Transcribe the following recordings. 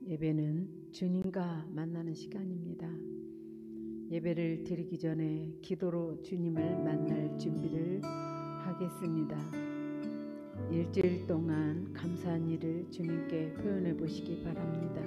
예배는 주님과 만나는 시간입니다. 예배를 드리기 전에 기도로 주님을 만날 준비를 하겠습니다. 일주일 동안 감사한 일을 주님께 표현해 보시기 바랍니다.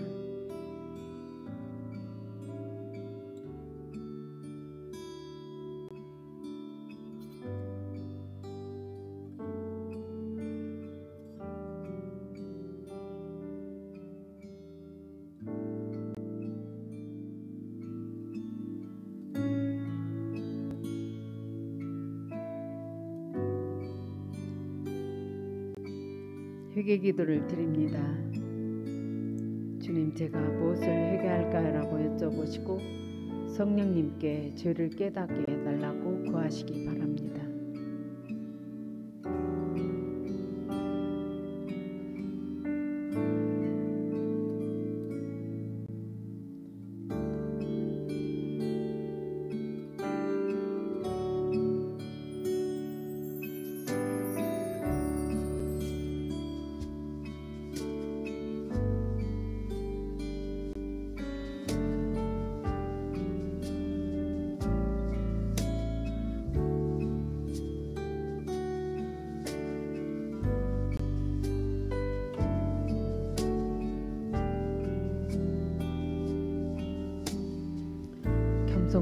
회개 기도를 드립니다. 주님, 제가 무엇을 회개할까라고 여쭤보시고 성령님께 죄를 깨닫게 해달라고 구하시기 바랍니다.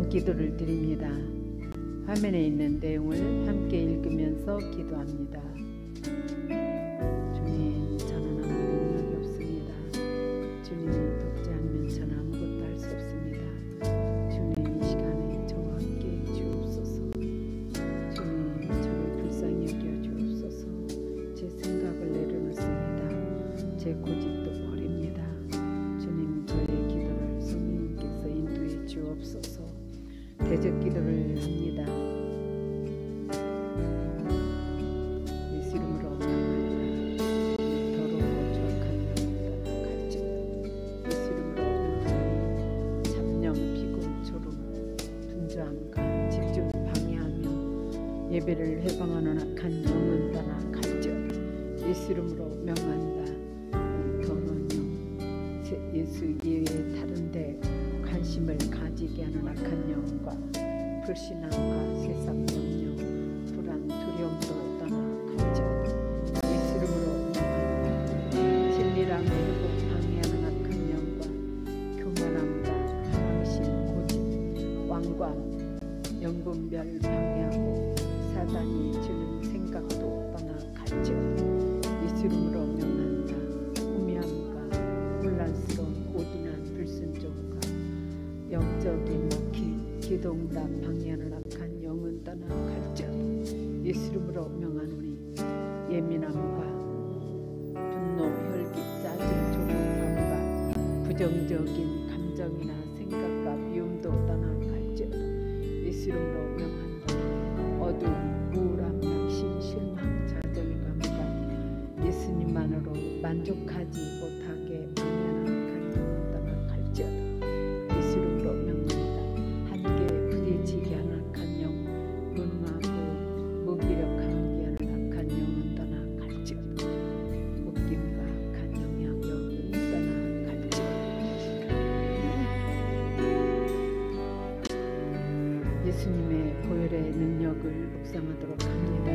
기도를 드립니다. 화면에 있는 내용을 함께 읽으면서 기도합니다. 주님, 저는 아무 능력이 없습니다. 주님이 돕지 않으면 저는 아무것도 할 수 없습니다. 주님, 이 시간에 저와 함께 주옵소서. 주님, 저를 불쌍히 여겨 주옵소서. 제 생각을 내려놓습니다. 제 고집도 버립니다. 주님, 저의 기도를 성령님께서 인도해 주옵소서. 대적 기도를 합니다. 예수 이름으로 명합니다. 더럽고 추악한 영혼들아 갈증. 예수 이름으로 명하니 잡념, 비굴, 조름, 분주함과 집중 방해하며 예배를 해방하는 악한 영혼 떠나 갈증. 예수 이름으로 명한다. 더러운 영, 예수 이외에 다른 데 관심을 가지게 하는 악한 영과 불신앙과 세상 염려, 불안, 두려움도 떠나 갈증. 예수 이름으로 명한다. 진리랑 회복 방해하는 악한 영과 교만함과 망신, 고집, 왕관, 영분별 방해하고 사단이 주는 생각도 떠나 갈증. 예수 이름으로 명한다. 우매함과 혼란스러운 오디난 불순종과 영적인 먹힌 기도응답 방해하는 악한 영은 떠나 갈증. 예수 이름으로 명하노니 예민함과 분노, 혈기, 짜증, 조급함과 부정적인 감정이나 생각과 미움도 떠나 갈증. 예수 이름으로 명한다. 어두움, 우울함, 낙심, 실망, 좌절감과 예수님만으로 만족하지 못하게 방해하는 악한 영은 떠나 갈증. 예수 이름으로 명한다. 한계 부딪히게 하는 악한 영, 무능하고 무기력하게 하는 악한 영은 떠나 갈증. 웃김과 악한 영향력은 떠나 갈증. 예수님의 보혈의 능력을 묵상하도록 합니다.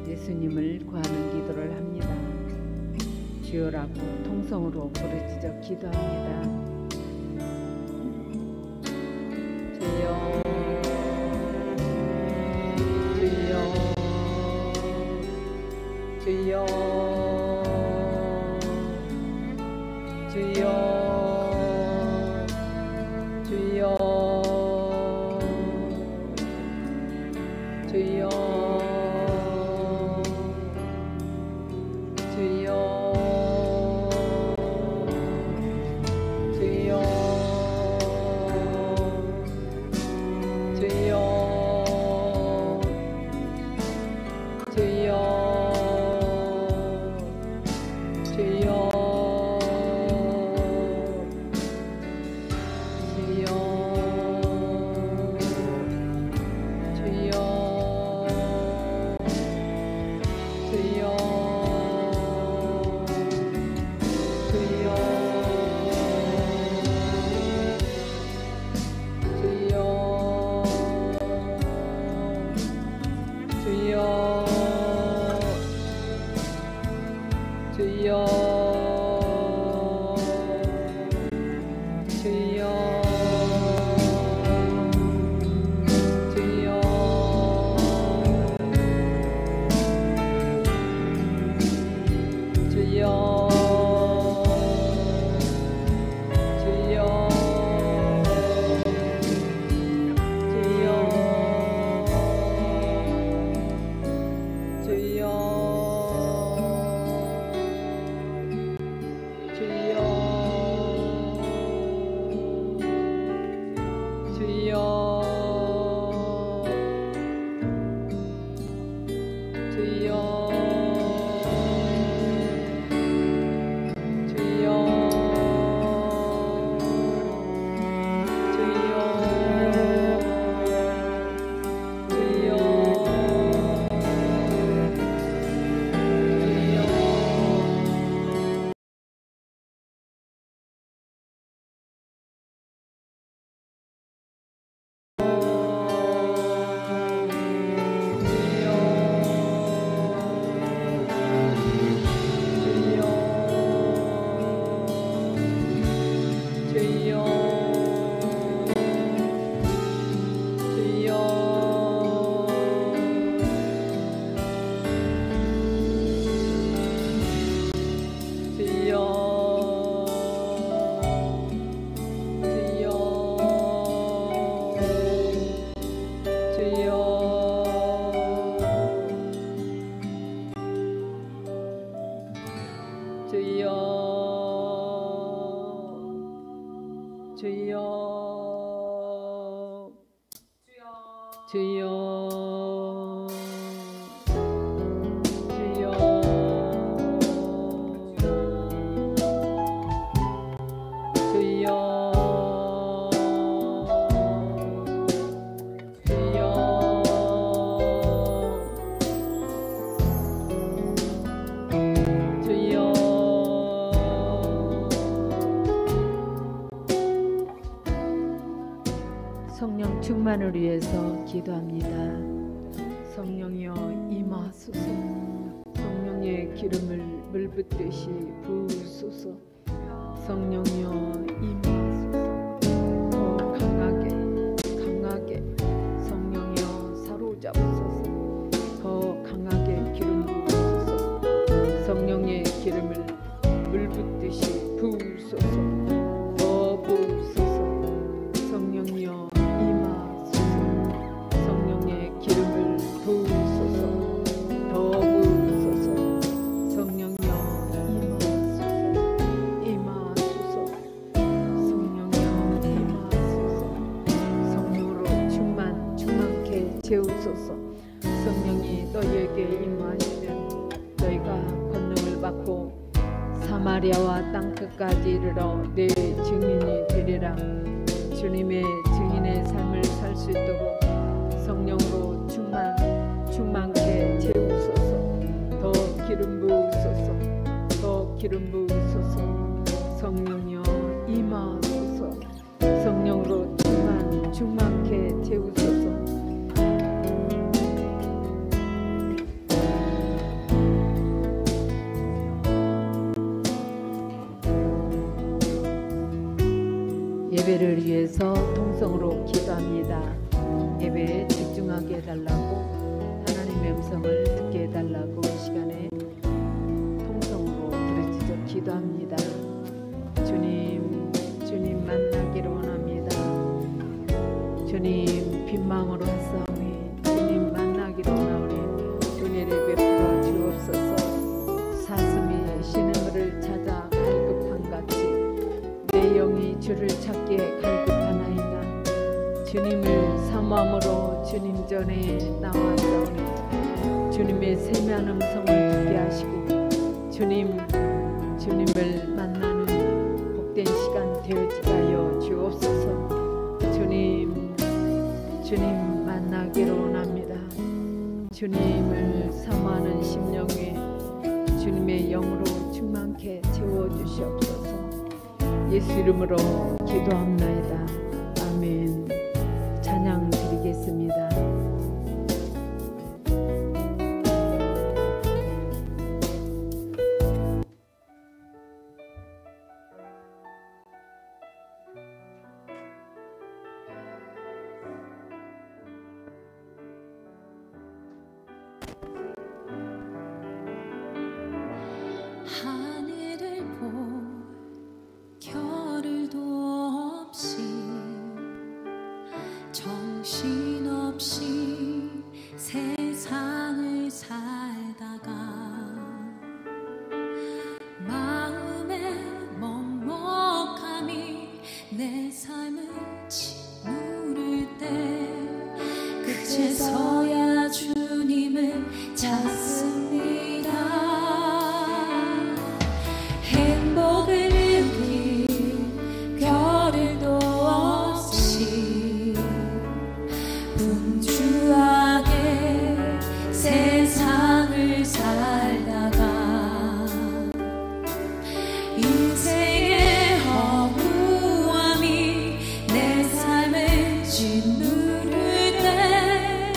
예수님을 구하는 기도를 합니다. 주여라고 통성으로 부르짖어 기도합니다. 주여, 주여, 주여, 주여, 주여, 주여 주여 주여 주여 주여 성령 충만을 위해서 기도합니다. 성령이여 임하소서. 성령의 기름을 물 붓듯이 부으소서. 성령이여 임하소서. 더 강하게 성령이여 사로잡으소서. 더 강하게 기름 부으소서. 성령의 기름을 물 붓듯이 부으소서. 더 부으소서. 성령이여 채우소서. 성령이 너희에게 임하시면 너희가 권능을 받고 사마리아와 땅끝까지 이르러 내 증인이 되리라. 주님의 증인의 삶을 살 수 있도록 성령으로 충만케 채우소서. 더 기름 부으소서. 더 기름 부으소서. 성령이여 임하소서. 성령으로 충만케 채우소서. 예배를 위해서 통성으로 기도합니다. 예배에 집중하게 해달라고, 하나님의 음성을 듣게 해달라고 이 시간에 통성으로 부르짖어 기도합니다. 주님 만나기를 원합니다. 주님 빈 마음으로 왔사오니 주님 만나기를 주를 찾기에 갈급하나이다. 주님을 사모함으로 주님 전에 나와서오니 주님의 세미한 음성을 듣게 하시고 주님을 만나는 복된 시간 되어지게 하여 주옵소서. 주님 만나기를 원합니다. 주님을 사모하는 심령에 주님의 영으로 충만케 채워주시옵소서. 예수 이름으로 기도합나이다. 아멘. 찬양 드리겠습니다. 하늘을 볼 겨를도 없이 정신없이 세상을 살다가 마음의 먹먹함이 내 삶을 짓누를 때 그제서야 주님을 찾습니다. 행복을 느낄 겨를도 없이 분주하게 세상을 살다가 인생의 허무함이 내 삶을 짓누를 때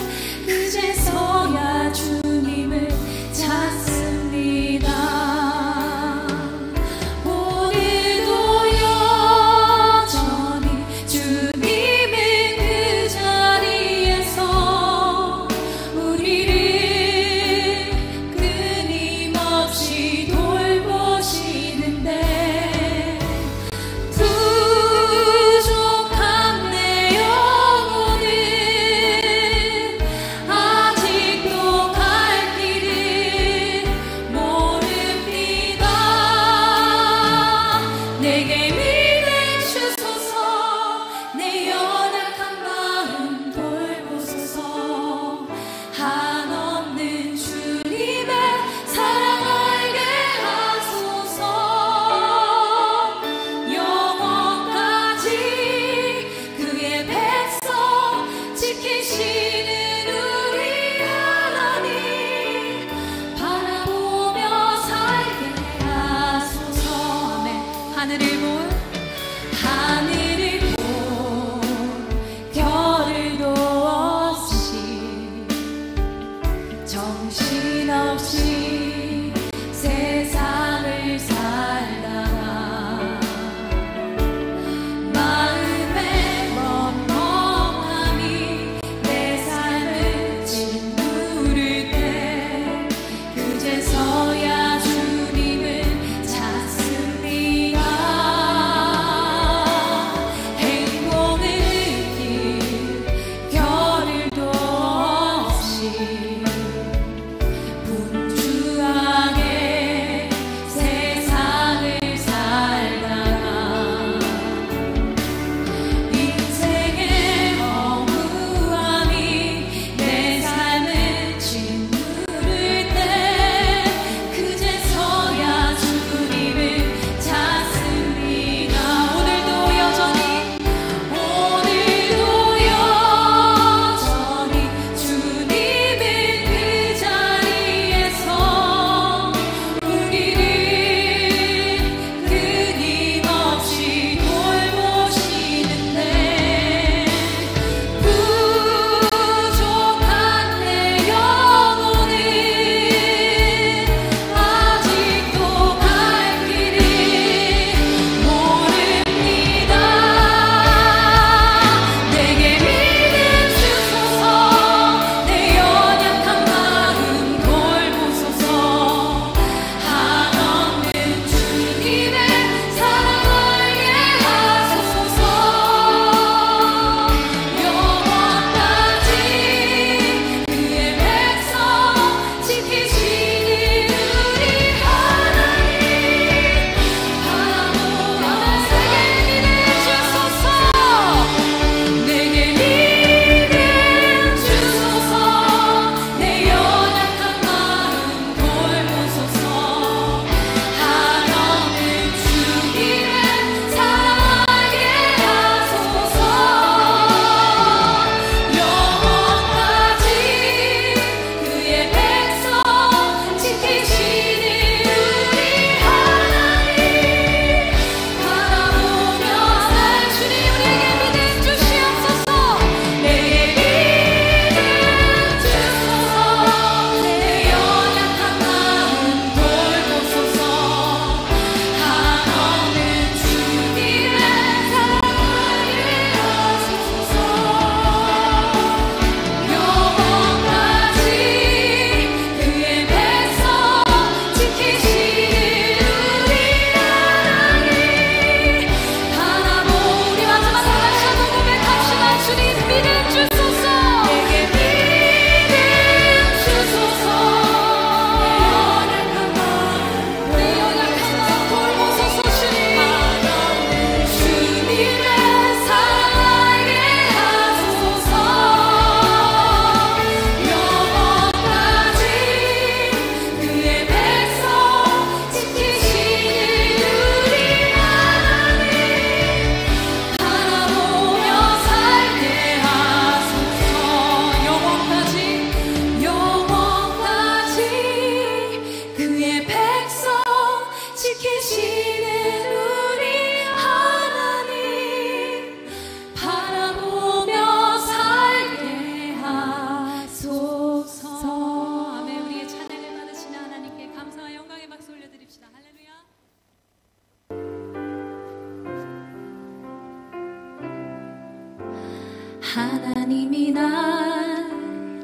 하나님이 날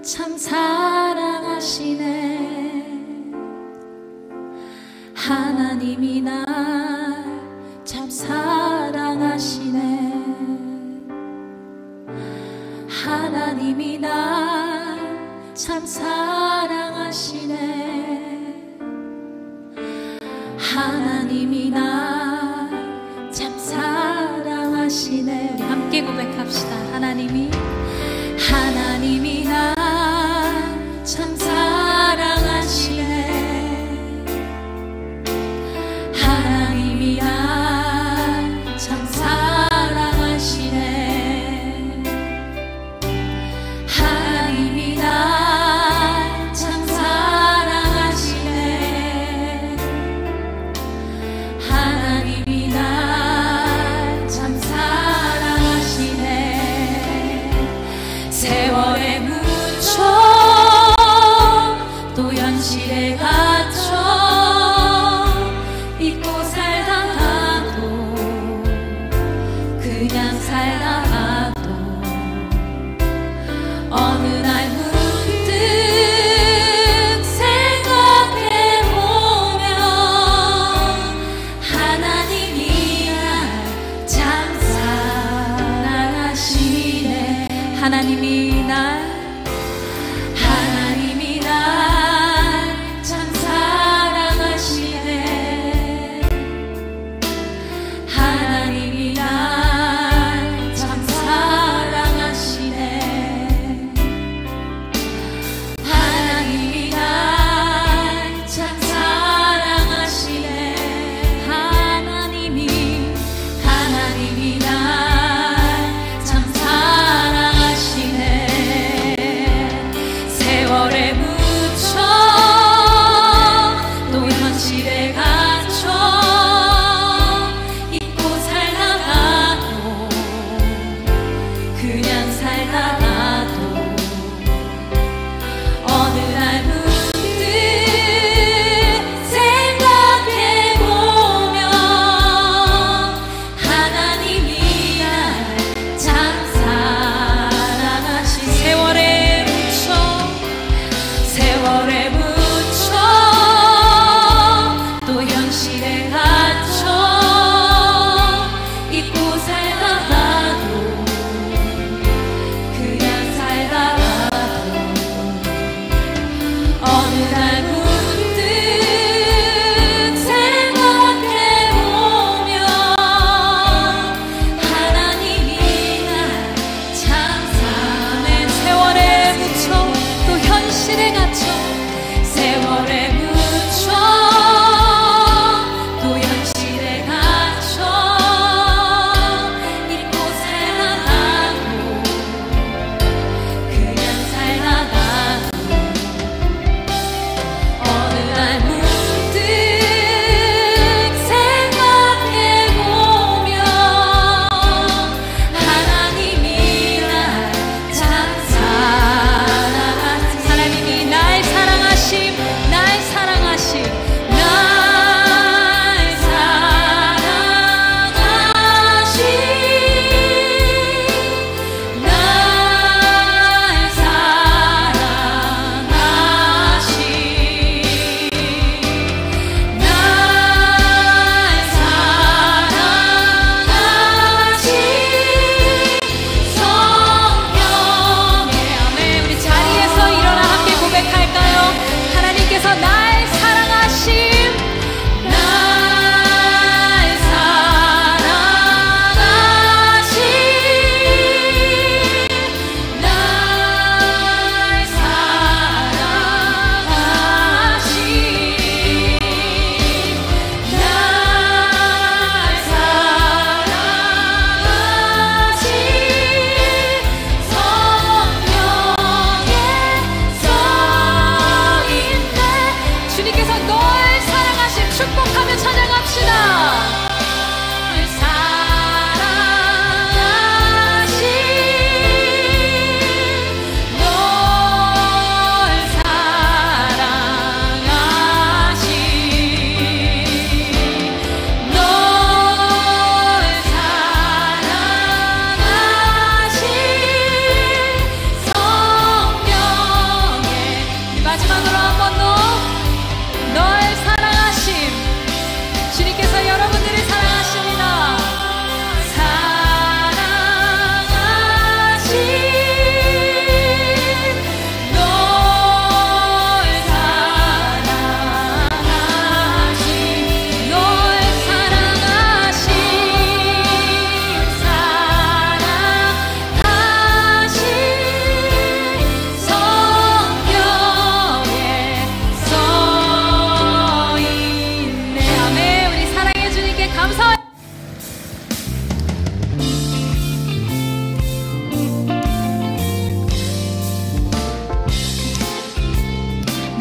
참 사랑하시네. 하나님이 날 참 사랑하시네. 하나님이 날 참 사랑하시네. 하나님이 날 참 사랑하시네. 우리 함께 고백합시다. 하나님이 날 참 사랑하시네. 하나님이 날 참 사랑하시네. 하나님이 날 참 사랑하시네. 하나님이 날 참 사랑하시네. 세월에 묻혀 또 현실에 갇혀 잊고 살다가도 그냥 살다가도 어느 날 문득 생각해보면 하나님이 날 참 사랑하시네. 하나님이 날 참 사랑하시네. 하나님이 날 참 사랑하시네. 하나님이 날 참 사랑하시네. 하나님이 날 참 사랑하시네. 세월에 묻혀 또 현실에 갇혀 잊고 살다가도 그냥 살다가도 어느 날 문득 생각해보면 하나님이 날 참 사랑하시네. 세월에 묻혀 또 현실에 갇혀 잊고 살다가도 그냥 살다가도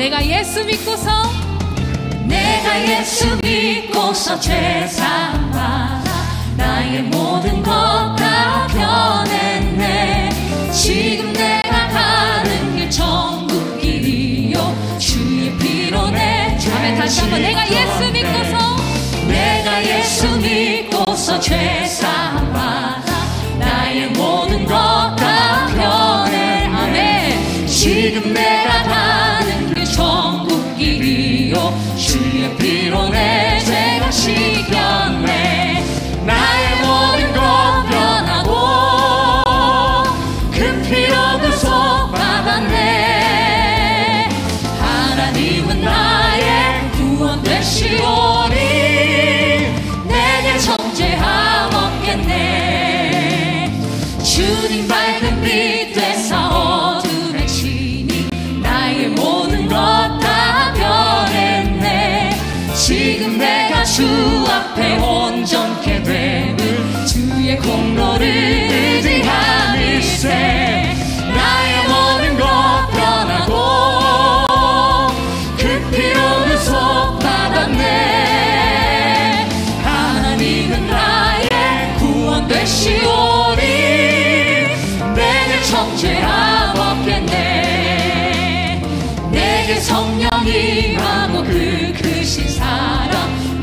내가 예수 믿고서 죄상 받아 나의 모든 것 다 변했네. 지금 내가 가는 길 천국 길이요 주의 피로 내 죄. 다시 한번 내가 예수 믿고서 죄상 받아 나의 모든 것 다 변해. 아멘. 지금 내가 가는 길 천국 길이요 주의 피로 내 죄가 씻겼네. 나의 모든 것 변하고 그 피로 구속받았네. 하나님은 나의 구원 되시오니 내게 정죄함 없겠네. 주님 밝은 빛 되사 어둠에 치니 나의 모든 것 다 변했네. 지금 내가 주 앞에 온전케 됨을 주의 공로를 의지함일세. 나의 모든 것 변하고 그 피로 구속받았네. 하나님은 나의 구원 되시오니 내게 정죄함 없겠네. 내게 성령이 임하고 그 크신 사랑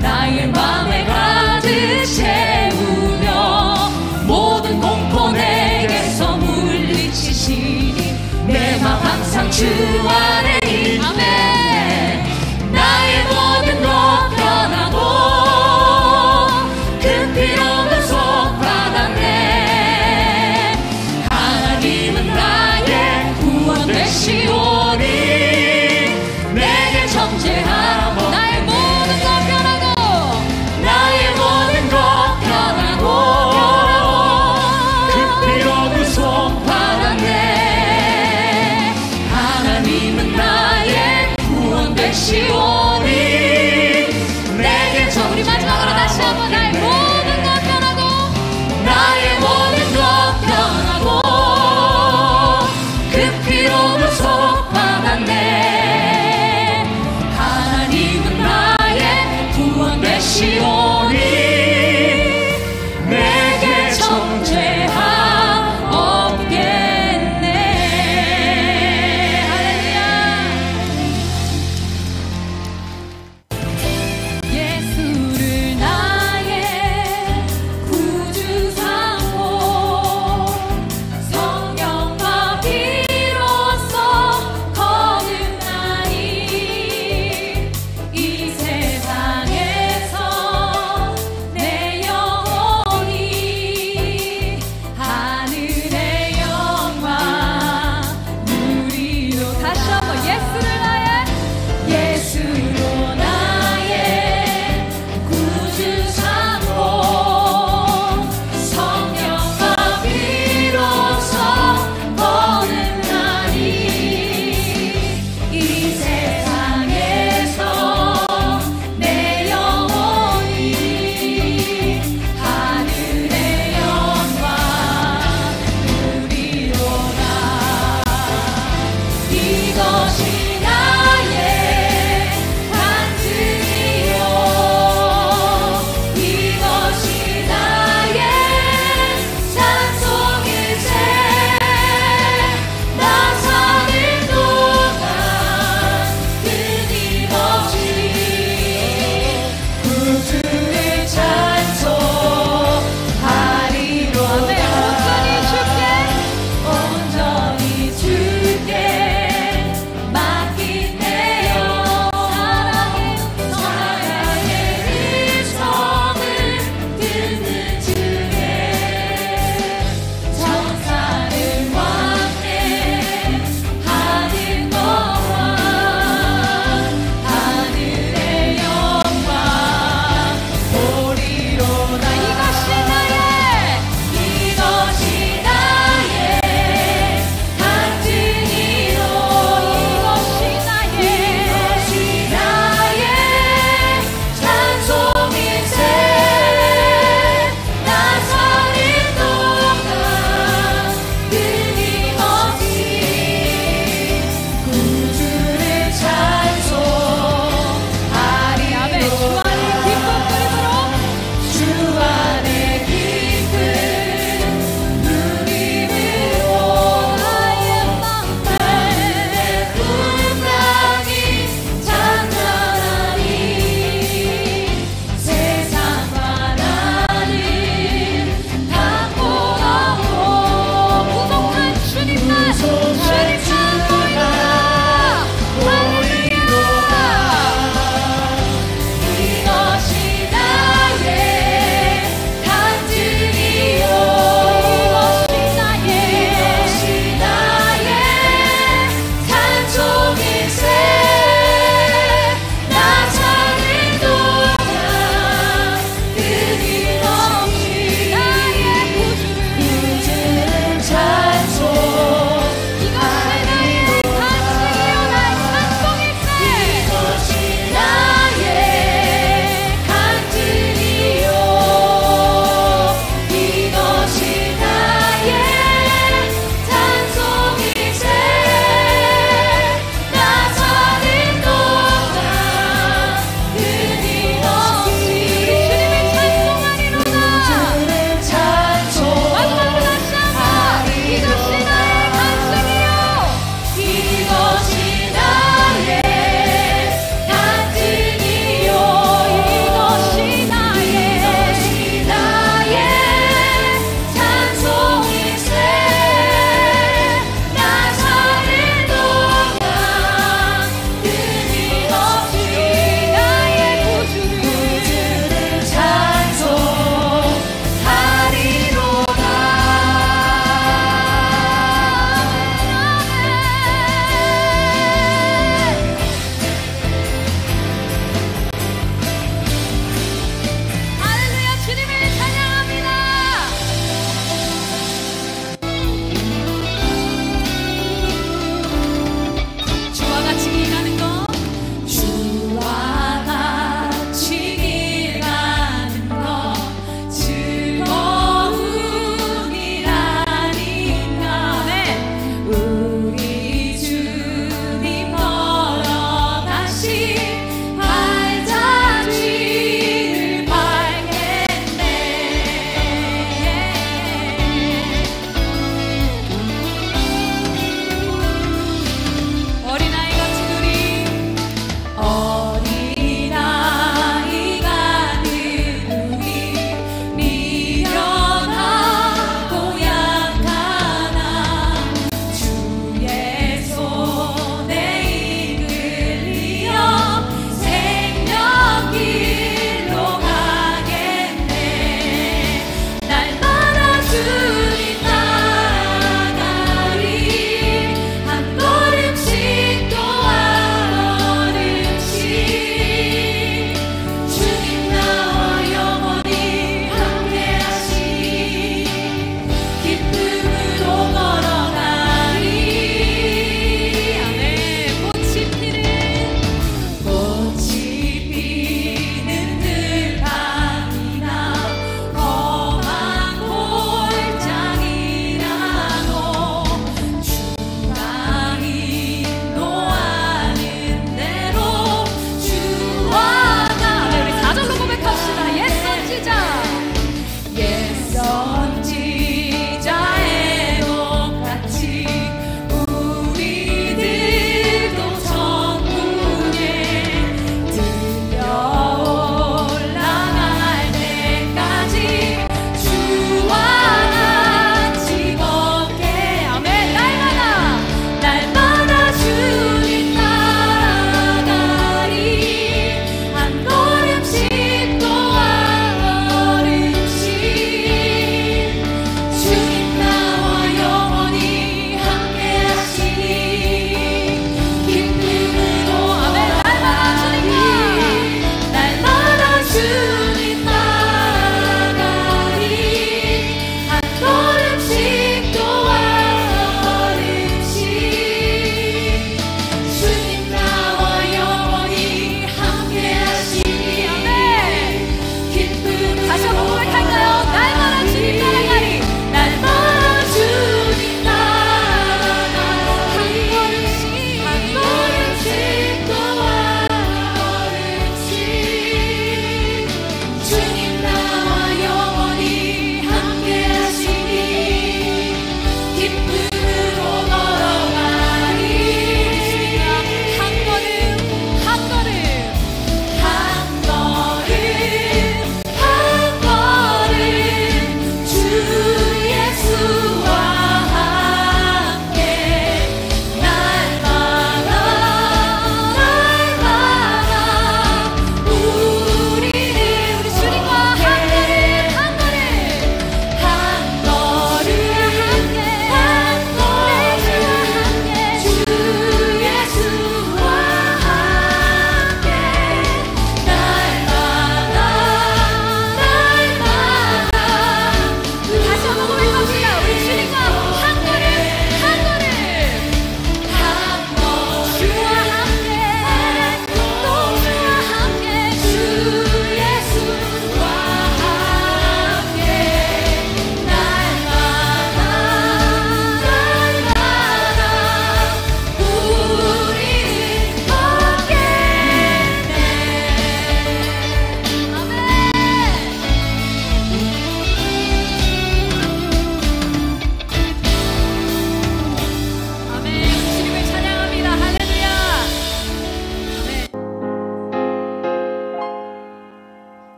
나의 맘에 가득 채우며 모든 공포 내게서 물리치시니 내 맘 항상 주 안에 있네. 나의 모든 것 변하고 그 피로 구속받았네. 하나님은 나의 구원 되시오니 내게 정죄함 없네. 나의 모든 것 변하고 나의 모든 것 변하고 그 피로 구속받았네. 하나님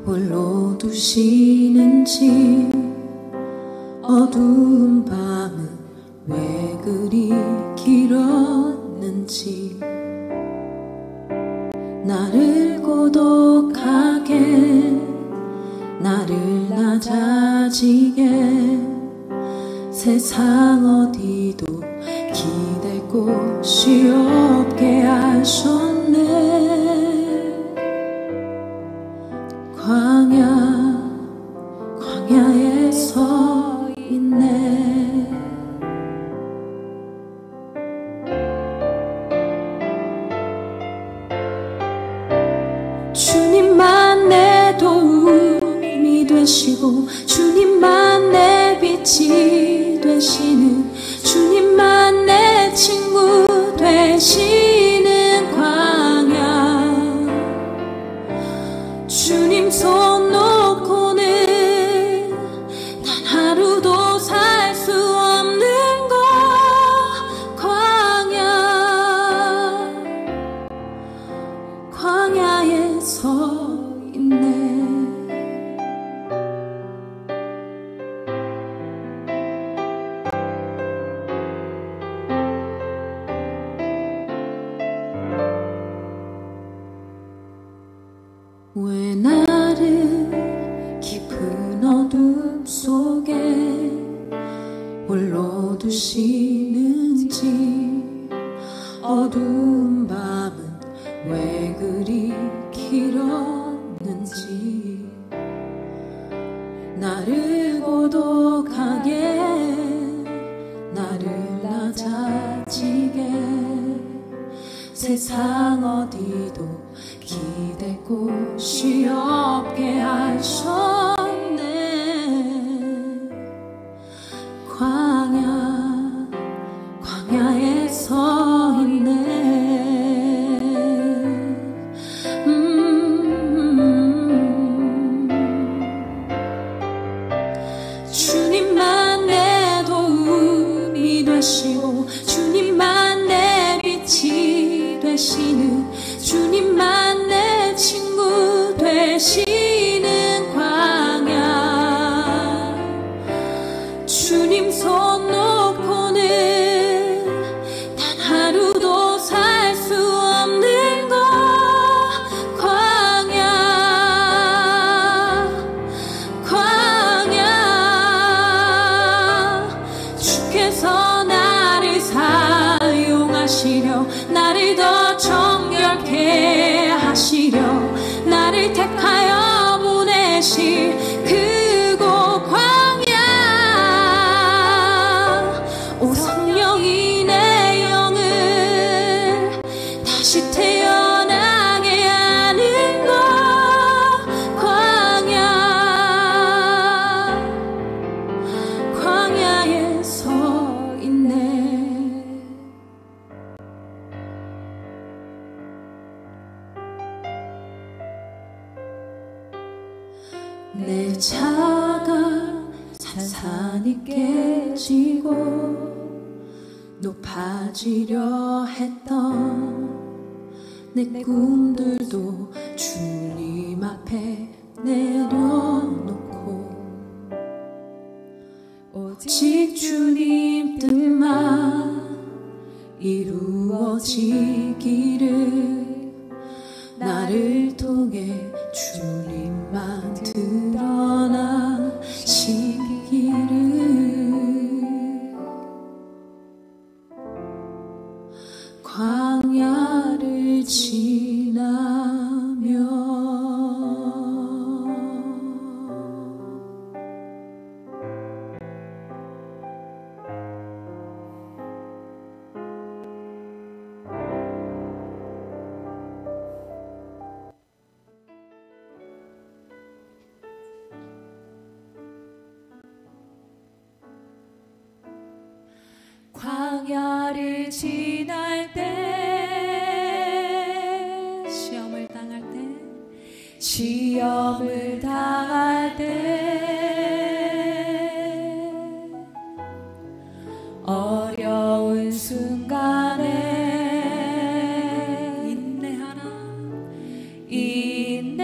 홀로 두시는지 어두운 밤은 왜 그리 길었는지 나를 고독하게 나를 낮아지게 세상 어디도 기댈 곳이 없게 하셨네. 광야에 서 있네. 주님만 내 도움이 되시고 주님만 내 빛이 되시는 주님만 내 친구 되시는 광야. 주님 손 놓고는 단 하루도 살 수 없는 것. 광야에 서 있네. 왜 나를 깊은 어둠 속에 홀로 두시는지 어두운 밤은 왜 그리 길었는지 나를 고독하게 나를 낮아지게 세상 어디도 기댈 곳이 없게 하셨네. 광야에 서 있네. 주님만 내 도움이 되시고 주님만 내 빛이 되시는 주님만 내 친구 되시는 광야. 주님 손 놓고는 단 하루도 살 수 없는 것. 광야 주께서 나를 사용하시려 나를 더 정결케 하시려 나를 택하여 보내실 그곳 광야. 오 성령이 내 영을 다시 태어나게 하는 것. 광야에 서 있네. 내 자가 산산이 깨지고 높아지려 했던 내 꿈들도 주님 앞에 내려놓고 오직 주님 뜻만 이루어지기를 나를 통해 주님만 드러나시기를. 광야를 지나며 광야를 지날 때 시험을 당할 때 어려운 순간에 인내하라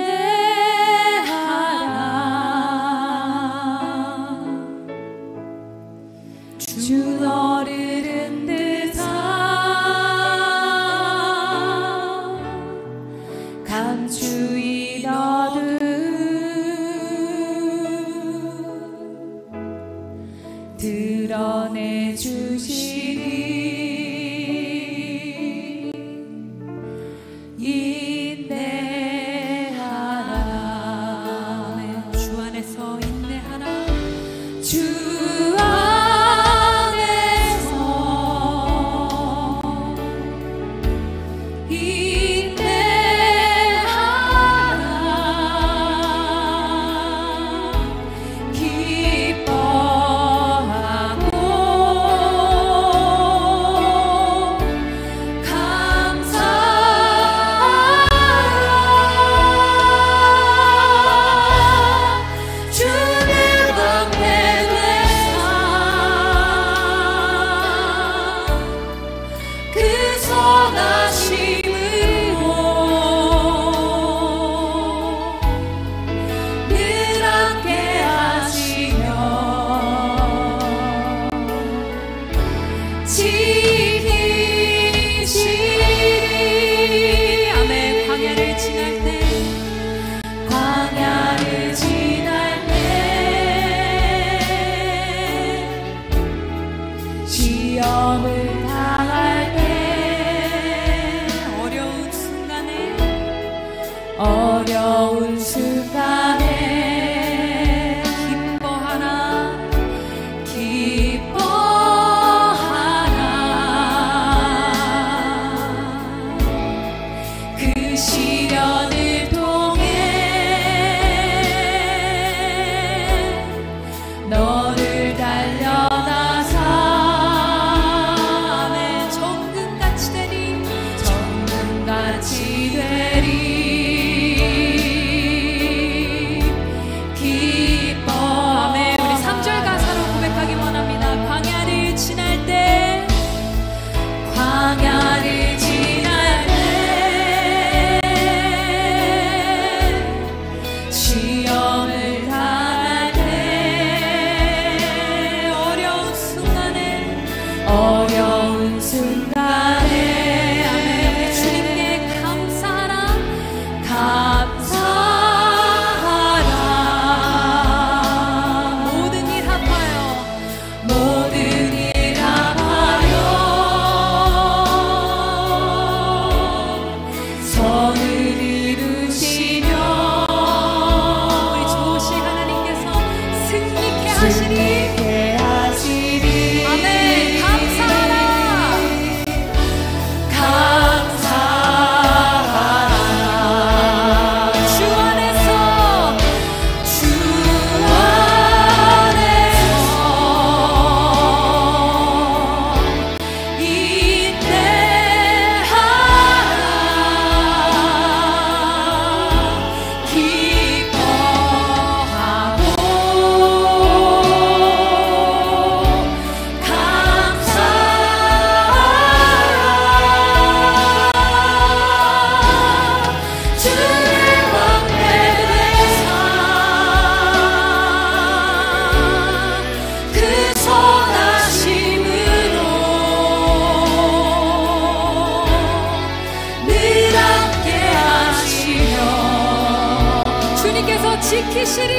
지키시리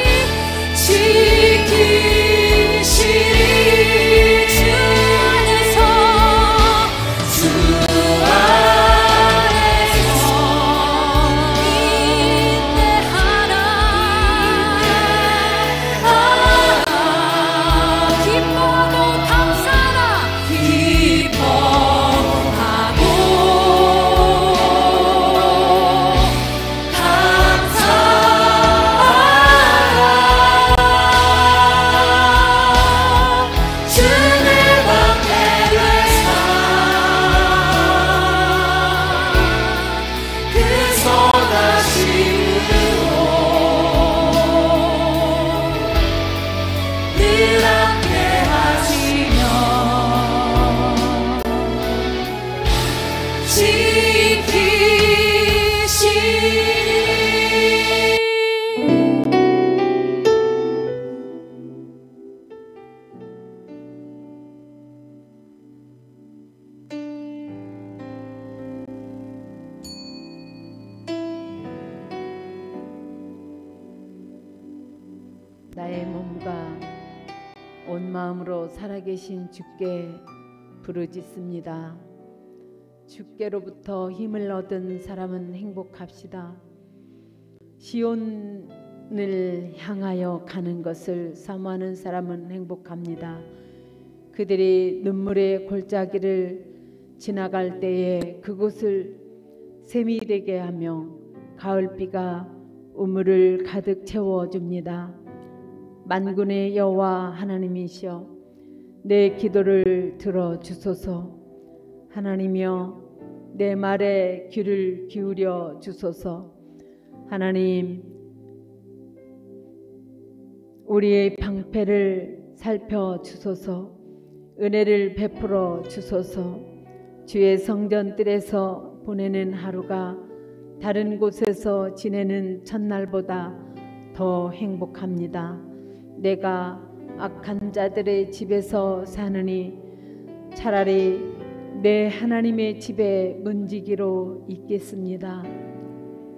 주 안에서 인내하라 기뻐하고 감사하라 나의 몸과 온 마음으로 살아계신 주께 부르짖습니다. 주께로부터 힘을 얻은 사람은 행복합시다. 시온을 향하여 가는 것을 사모하는 사람은 행복합니다. 그들이 눈물의 골짜기를 지나갈 때에 그곳을 샘이 되게 하며 가을비가 우물을 가득 채워줍니다. 만군의 여호와 하나님이시여 내 기도를 들어주소서. 하나님이여 내 말에 귀를 기울여 주소서. 하나님 우리의 방패를 살펴주소서. 은혜를 베풀어 주소서. 주의 성전뜰에서 보내는 하루가 다른 곳에서 지내는 첫날보다 더 행복합니다. 내가 악한 자들의 집에서 사느니 차라리 내 하나님의 집에 문지기로 있겠습니다.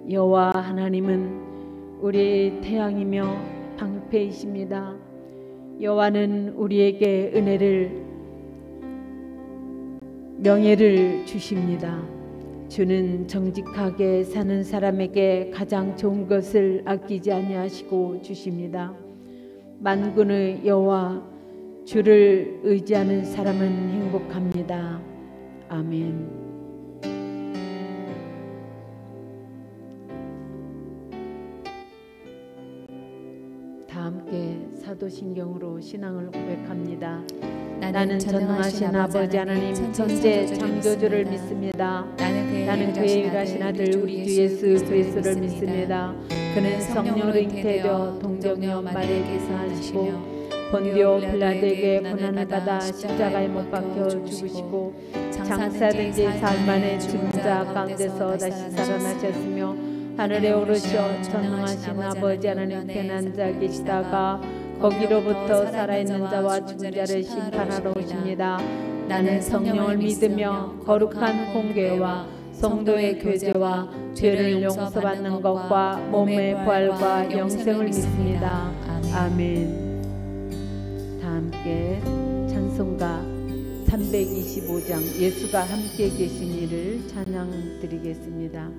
여호와 하나님은 우리의 태양이며 방패이십니다. 여호와는 우리에게 명예를 주십니다. 주는 정직하게 사는 사람에게 가장 좋은 것을 아끼지 아니하시고 주십니다. 만군의 여호와 주를 의지하는 사람은 행복합니다. 아멘. 다 함께 사도신경으로 신앙을 고백합니다. 나는 전능하신 아버지 하나님 천재 창조주를 믿습니다. 나는 그의 일하신 아들 우리 주 예수 그리스도를 믿습니다. 그는 성령으로 잉태되어 동정녀 마리아에게서 하시고 본디오 빌라도에게 고난을 받아 십자가에 못 박혀 죽으시고 장사된 지 사흘 만에 죽은 자 가운데서 다시 살아나셨으며 하늘에 오르셔 전능하신 아버지 하나님께 앉아 계시다가 거기로부터 살아있는 자와 죽은 자를 심판하러 오십니다. 나는 성령을 믿으며 거룩한 공교회와 성도의 교제와 죄를 용서받는 것과 몸의 부활과 영생을 믿습니다. 아멘. 다 함께 찬송가 325장 예수가 함께 계신 이를 찬양 드리겠습니다.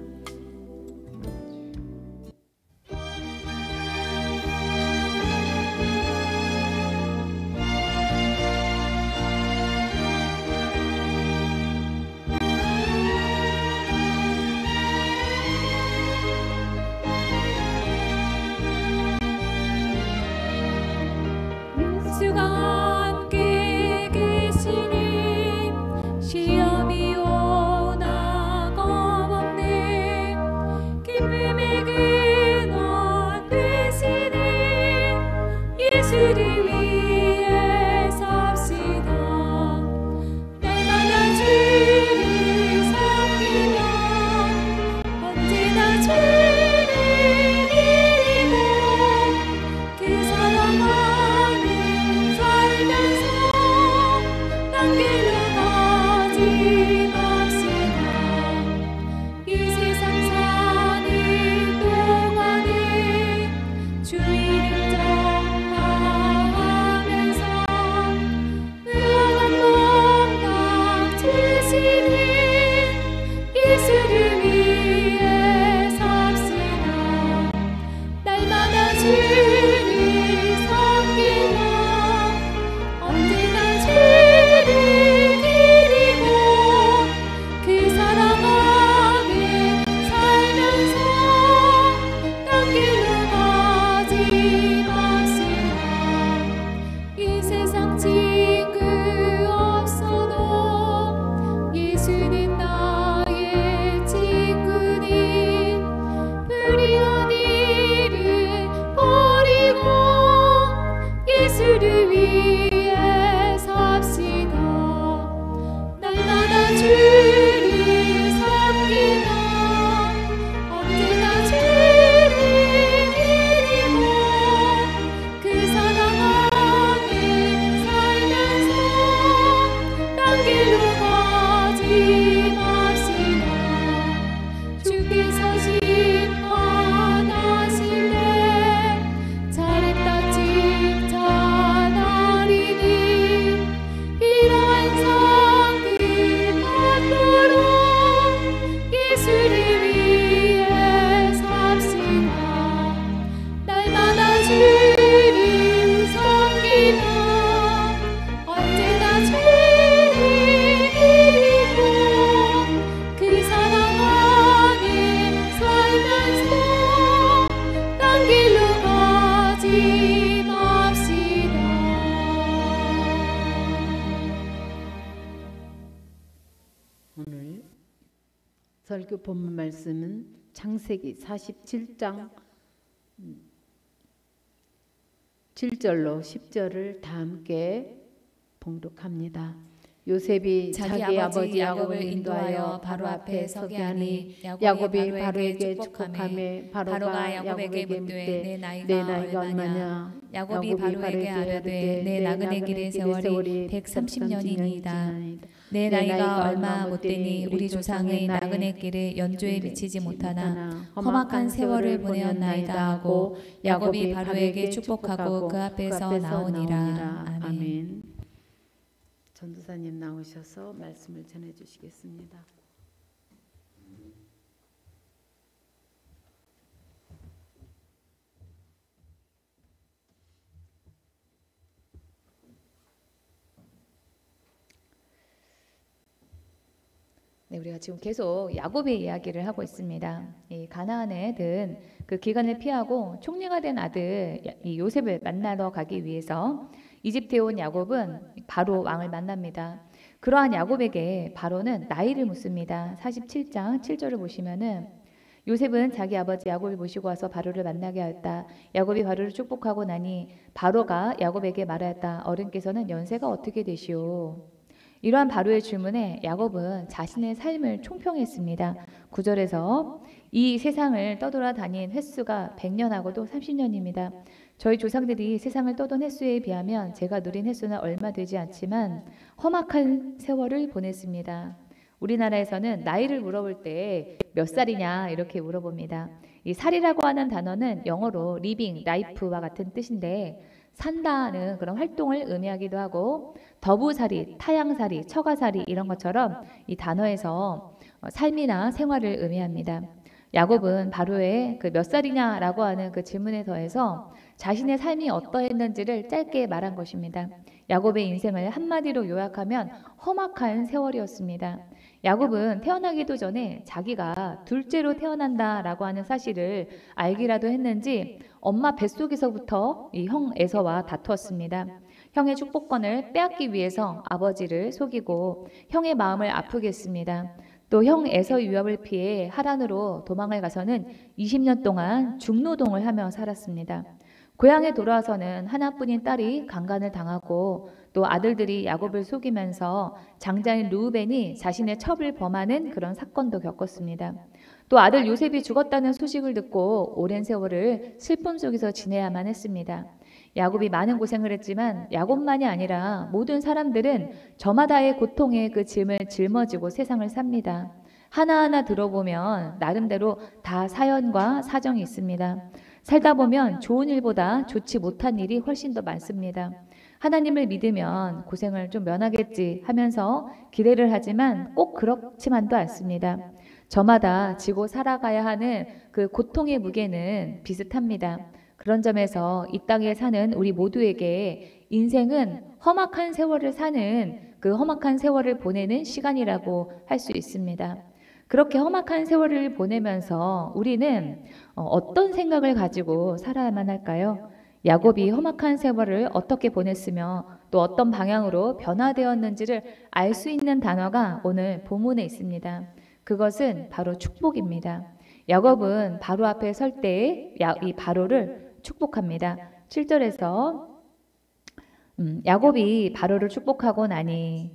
예수가 함께 계시니 시험이 오나 겁없네. 기쁨의 근원 되시니 예수를 위해 삽시다. 날마다 주를 섬기면 언제나 주를 이기고 그 사랑하는 삶의 주 이름 전파하면서 무한한 농담 주시는 예수를 위해 삽시다. 날마다 주를 섬기며 언제나 주를 드리고 그 사랑 안에 살면서 딴 길로 가지 맙시다. 이 세상 친구 없어도 예수는 나의 친구니 불의한 일을 버리고 예수를 위해 삽시다. 날마다 주를 섬기며 언제나 주를 드리고 그 사랑 안에 살면서 딴 길로 가지 맙시다. 주께서 심판하실 때 잘했다 칭찬하리니 이러한 상을 받도록 예수를 위해 삽시다. 날마다 주를 섬기며 언제나 주를 드리고 그 사랑 안에 살면서 딴 길로 가지 맙시다. 오늘 설교 본문 말씀은 창세기 47장 7절로 10절을 다 함께 봉독합니다. 요셉이 자기 아버지 야곱을 인도하여 바로 앞에 서게 하니 야곱이 바로에게 축복하며 바로가 야곱에게 묻되 내 나이가 얼마냐? 야곱이 바로에게 아뢰되 내 나그네 길의 세월이 130년이니이다. 내 나이가 얼마 못되니 우리 조상의 나그네 길에 연조에 미치지 못하나 험악한 세월을 보내었나이다 하고 야곱이 바로에게 축복하고 그 앞에서 나오니라. 아멘. 전도사님 나오셔서 말씀을 전해 주시겠습니다. 네, 우리가 지금 계속 야곱의 이야기를 하고 있습니다. 이 가나안에 든 그 기근을 피하고 총리가 된 아들 이 요셉을 만나러 가기 위해서 이집트에 온 야곱은 바로 왕을 만납니다. 그러한 야곱에게 바로는 나이를 묻습니다. 47장 7절을 보시면은 요셉은 자기 아버지 야곱을 모시고 와서 바로를 만나게 하였다. 야곱이 바로를 축복하고 나니 바로가 야곱에게 말하였다. 어른께서는 연세가 어떻게 되시오? 이러한 바로의 질문에 야곱은 자신의 삶을 총평했습니다. 9절에서 이 세상을 떠돌아다닌 횟수가 100년하고도 30년입니다. 저희 조상들이 세상을 떠돈 횟수에 비하면 제가 누린 횟수는 얼마 되지 않지만 험악한 세월을 보냈습니다. 우리나라에서는 나이를 물어볼 때 몇 살이냐 이렇게 물어봅니다. 이 살이라고 하는 단어는 영어로 living, life와 같은 뜻인데 산다는 그런 활동을 의미하기도 하고 더부살이, 타양살이, 처가살이 이런 것처럼 이 단어에서 삶이나 생활을 의미합니다. 야곱은 바로의 그 몇 살이냐라고 하는 그 질문에 더해서 자신의 삶이 어떠했는지를 짧게 말한 것입니다. 야곱의 인생을 한마디로 요약하면 험악한 세월이었습니다. 야곱은 태어나기도 전에 자기가 둘째로 태어난다라고 하는 사실을 알기라도 했는지 엄마 뱃속에서부터 이 형 에서와 다투었습니다. 형의 축복권을 빼앗기 위해서 아버지를 속이고 형의 마음을 아프게 했습니다. 또 형 에서 위협을 피해 하란으로 도망을 가서는 20년 동안 중노동을 하며 살았습니다. 고향에 돌아와서는 하나뿐인 딸이 강간을 당하고 또 아들들이 야곱을 속이면서 장자인 르우벤이 자신의 첩을 범하는 그런 사건도 겪었습니다. 또 아들 요셉이 죽었다는 소식을 듣고 오랜 세월을 슬픔 속에서 지내야만 했습니다. 야곱이 많은 고생을 했지만 야곱만이 아니라 모든 사람들은 저마다의 고통의 그 짐을 짊어지고 세상을 삽니다. 하나하나 들어보면 나름대로 다 사연과 사정이 있습니다. 살다 보면 좋은 일보다 좋지 못한 일이 훨씬 더 많습니다. 하나님을 믿으면 고생을 좀 면하겠지 하면서 기대를 하지만 꼭 그렇지만도 않습니다. 저마다 지고 살아가야 하는 그 고통의 무게는 비슷합니다. 그런 점에서 이 땅에 사는 우리 모두에게 인생은 험악한 세월을 사는 그 험악한 세월을 보내는 시간이라고 할 수 있습니다. 그렇게 험악한 세월을 보내면서 우리는 어떤 생각을 가지고 살아야만 할까요? 야곱이 험악한 세월을 어떻게 보냈으며 또 어떤 방향으로 변화되었는지를 알 수 있는 단어가 오늘 본문에 있습니다. 그것은 바로 축복입니다. 야곱은 바로 앞에 설 때에 이 바로를 축복합니다. 7절에서 야곱이 바로를 축복하고 나니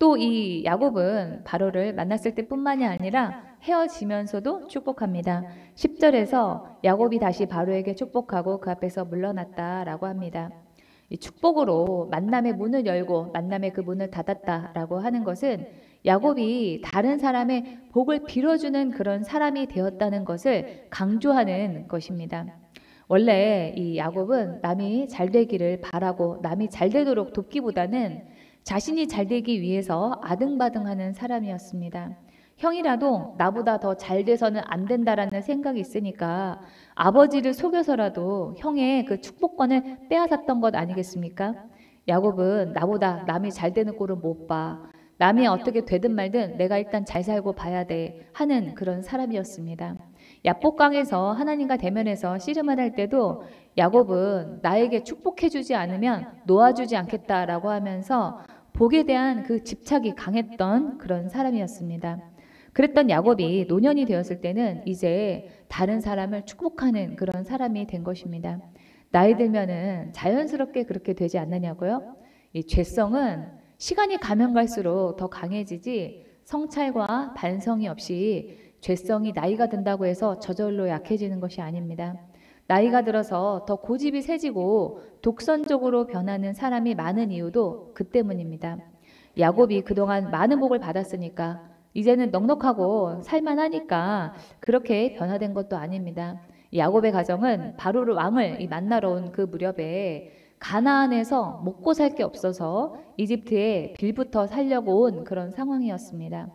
또 이 야곱은 바로를 만났을 때뿐만이 아니라 헤어지면서도 축복합니다. 10절에서 야곱이 다시 바로에게 축복하고 그 앞에서 물러났다라고 합니다. 이 축복으로 만남의 문을 열고 만남의 그 문을 닫았다라고 하는 것은 야곱이 다른 사람의 복을 빌어주는 그런 사람이 되었다는 것을 강조하는 것입니다. 원래 이 야곱은 남이 잘 되기를 바라고 남이 잘 되도록 돕기보다는 자신이 잘 되기 위해서 아등바등하는 사람이었습니다. 형이라도 나보다 더 잘 돼서는 안 된다라는 생각이 있으니까 아버지를 속여서라도 형의 그 축복권을 빼앗았던 것 아니겠습니까? 야곱은 나보다 남이 잘 되는 꼴을 못 봐. 남이 어떻게 되든 말든 내가 일단 잘 살고 봐야 돼 하는 그런 사람이었습니다. 야복강에서 하나님과 대면해서 씨름을 할 때도 야곱은 나에게 축복해주지 않으면 놓아주지 않겠다라고 하면서 복에 대한 그 집착이 강했던 그런 사람이었습니다. 그랬던 야곱이 노년이 되었을 때는 이제 다른 사람을 축복하는 그런 사람이 된 것입니다. 나이 들면은 자연스럽게 그렇게 되지 않느냐고요? 이 죄성은 시간이 가면 갈수록 더 강해지지 성찰과 반성이 없이 죄성이 나이가 든다고 해서 저절로 약해지는 것이 아닙니다. 나이가 들어서 더 고집이 세지고 독선적으로 변하는 사람이 많은 이유도 그 때문입니다. 야곱이 그동안 많은 복을 받았으니까 이제는 넉넉하고 살만하니까 그렇게 변화된 것도 아닙니다. 야곱의 가정은 바로를 왕을 만나러 온 그 무렵에 가나안에서 먹고 살 게 없어서 이집트에 빌부터 살려고 온 그런 상황이었습니다.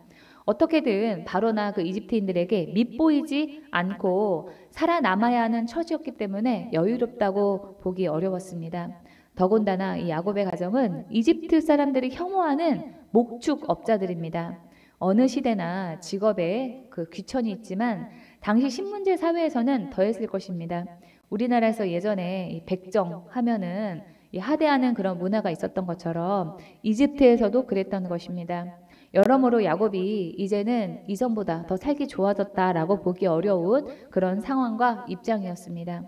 어떻게든 바로나 그 이집트인들에게 밉보이지 않고 살아남아야 하는 처지였기 때문에 여유롭다고 보기 어려웠습니다. 더군다나 이 야곱의 가정은 이집트 사람들이 혐오하는 목축업자들입니다. 어느 시대나 직업에 그 귀천이 있지만 당시 신문제 사회에서는 더했을 것입니다. 우리나라에서 예전에 이 백정 하면은 이 하대하는 그런 문화가 있었던 것처럼 이집트에서도 그랬던 것입니다. 여러모로 야곱이 이제는 이전보다 더 살기 좋아졌다라고 보기 어려운 그런 상황과 입장이었습니다.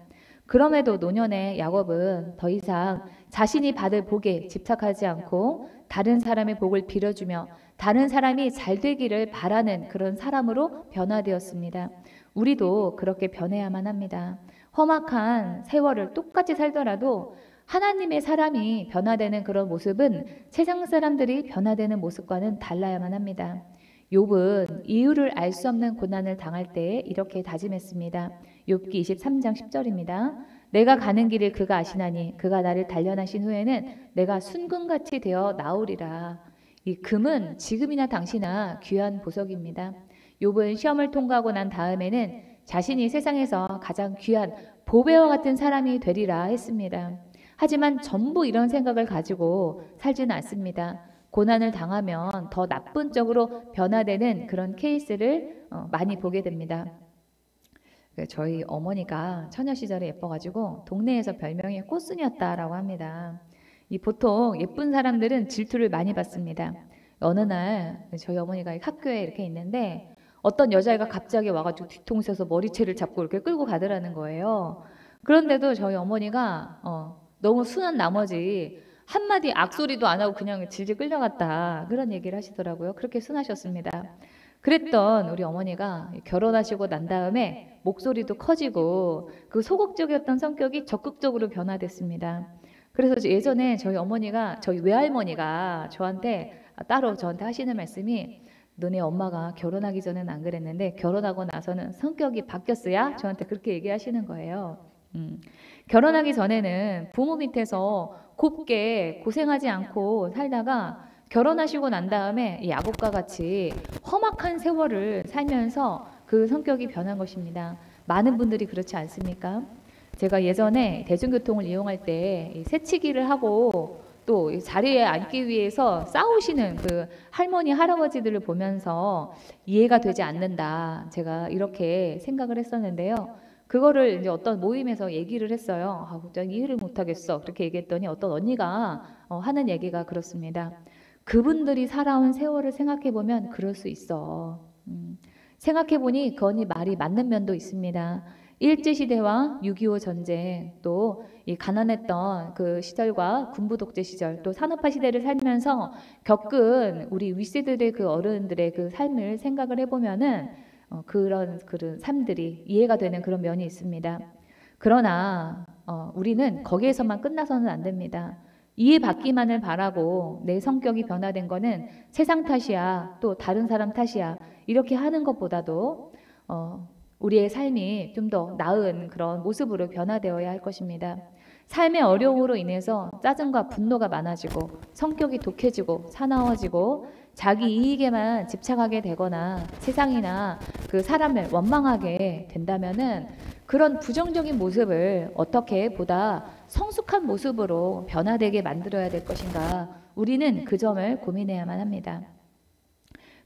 그럼에도 노년의 야곱은 더 이상 자신이 받을 복에 집착하지 않고 다른 사람의 복을 빌어주며 다른 사람이 잘 되기를 바라는 그런 사람으로 변화되었습니다. 우리도 그렇게 변해야만 합니다. 험악한 세월을 똑같이 살더라도 하나님의 사람이 변화되는 그런 모습은 세상 사람들이 변화되는 모습과는 달라야만 합니다. 욥은 이유를 알 수 없는 고난을 당할 때 이렇게 다짐했습니다. 욥기 23장 10절입니다. 내가 가는 길을 그가 아시나니 그가 나를 단련하신 후에는 내가 순금같이 되어 나오리라. 이 금은 지금이나 당시나 귀한 보석입니다. 욥은 시험을 통과하고 난 다음에는 자신이 세상에서 가장 귀한 보배와 같은 사람이 되리라 했습니다. 하지만 전부 이런 생각을 가지고 살지는 않습니다. 고난을 당하면 더 나쁜 쪽으로 변화되는 그런 케이스를 많이 보게 됩니다. 저희 어머니가 처녀 시절에 예뻐가지고 동네에서 별명이 꽃순이었다라고 합니다. 이 보통 예쁜 사람들은 질투를 많이 받습니다. 어느 날 저희 어머니가 학교에 이렇게 있는데 어떤 여자애가 갑자기 와가지고 뒤통수에서 머리채를 잡고 이렇게 끌고 가더라는 거예요. 그런데도 저희 어머니가 너무 순한 나머지 한마디 악소리도 안 하고 그냥 질질 끌려갔다 그런 얘기를 하시더라고요. 그렇게 순하셨습니다. 그랬던 우리 어머니가 결혼하시고 난 다음에 목소리도 커지고 그 소극적이었던 성격이 적극적으로 변화됐습니다. 그래서 예전에 저희 어머니가 저희 외할머니가 따로 저한테 하시는 말씀이 너네 엄마가 결혼하기 전엔 안 그랬는데 결혼하고 나서는 성격이 바뀌었어야? 저한테 그렇게 얘기하시는 거예요. 결혼하기 전에는 부모 밑에서 곱게 고생하지 않고 살다가 결혼하시고 난 다음에 이 야곱과 같이 험악한 세월을 살면서 그 성격이 변한 것입니다. 많은 분들이 그렇지 않습니까? 제가 예전에 대중교통을 이용할 때 새치기를 하고 또 자리에 앉기 위해서 싸우시는 그 할머니 할아버지들을 보면서 이해가 되지 않는다. 제가 이렇게 생각을 했었는데요. 그거를 이제 어떤 모임에서 얘기를 했어요. 난 이해를 못하겠어. 그렇게 얘기했더니 어떤 언니가 하는 얘기가 그렇습니다. 그분들이 살아온 세월을 생각해 보면 그럴 수 있어. 생각해 보니 그 언니 말이 맞는 면도 있습니다. 일제시대와 6.25 전쟁, 또 이 가난했던 그 시절과 군부 독재 시절, 또 산업화 시대를 살면서 겪은 우리 윗세들의 그 어른들의 그 삶을 생각을 해보면은 그런 삶들이 이해가 되는 그런 면이 있습니다. 그러나 우리는 거기에서만 끝나서는 안 됩니다. 이해받기만을 바라고 내 성격이 변화된 거는 세상 탓이야, 또 다른 사람 탓이야, 이렇게 하는 것보다도 우리의 삶이 좀 더 나은 그런 모습으로 변화되어야 할 것입니다. 삶의 어려움으로 인해서 짜증과 분노가 많아지고 성격이 독해지고 사나워지고 자기 이익에만 집착하게 되거나 세상이나 그 사람을 원망하게 된다면은 그런 부정적인 모습을 어떻게 보다 성숙한 모습으로 변화되게 만들어야 될 것인가, 우리는 그 점을 고민해야만 합니다.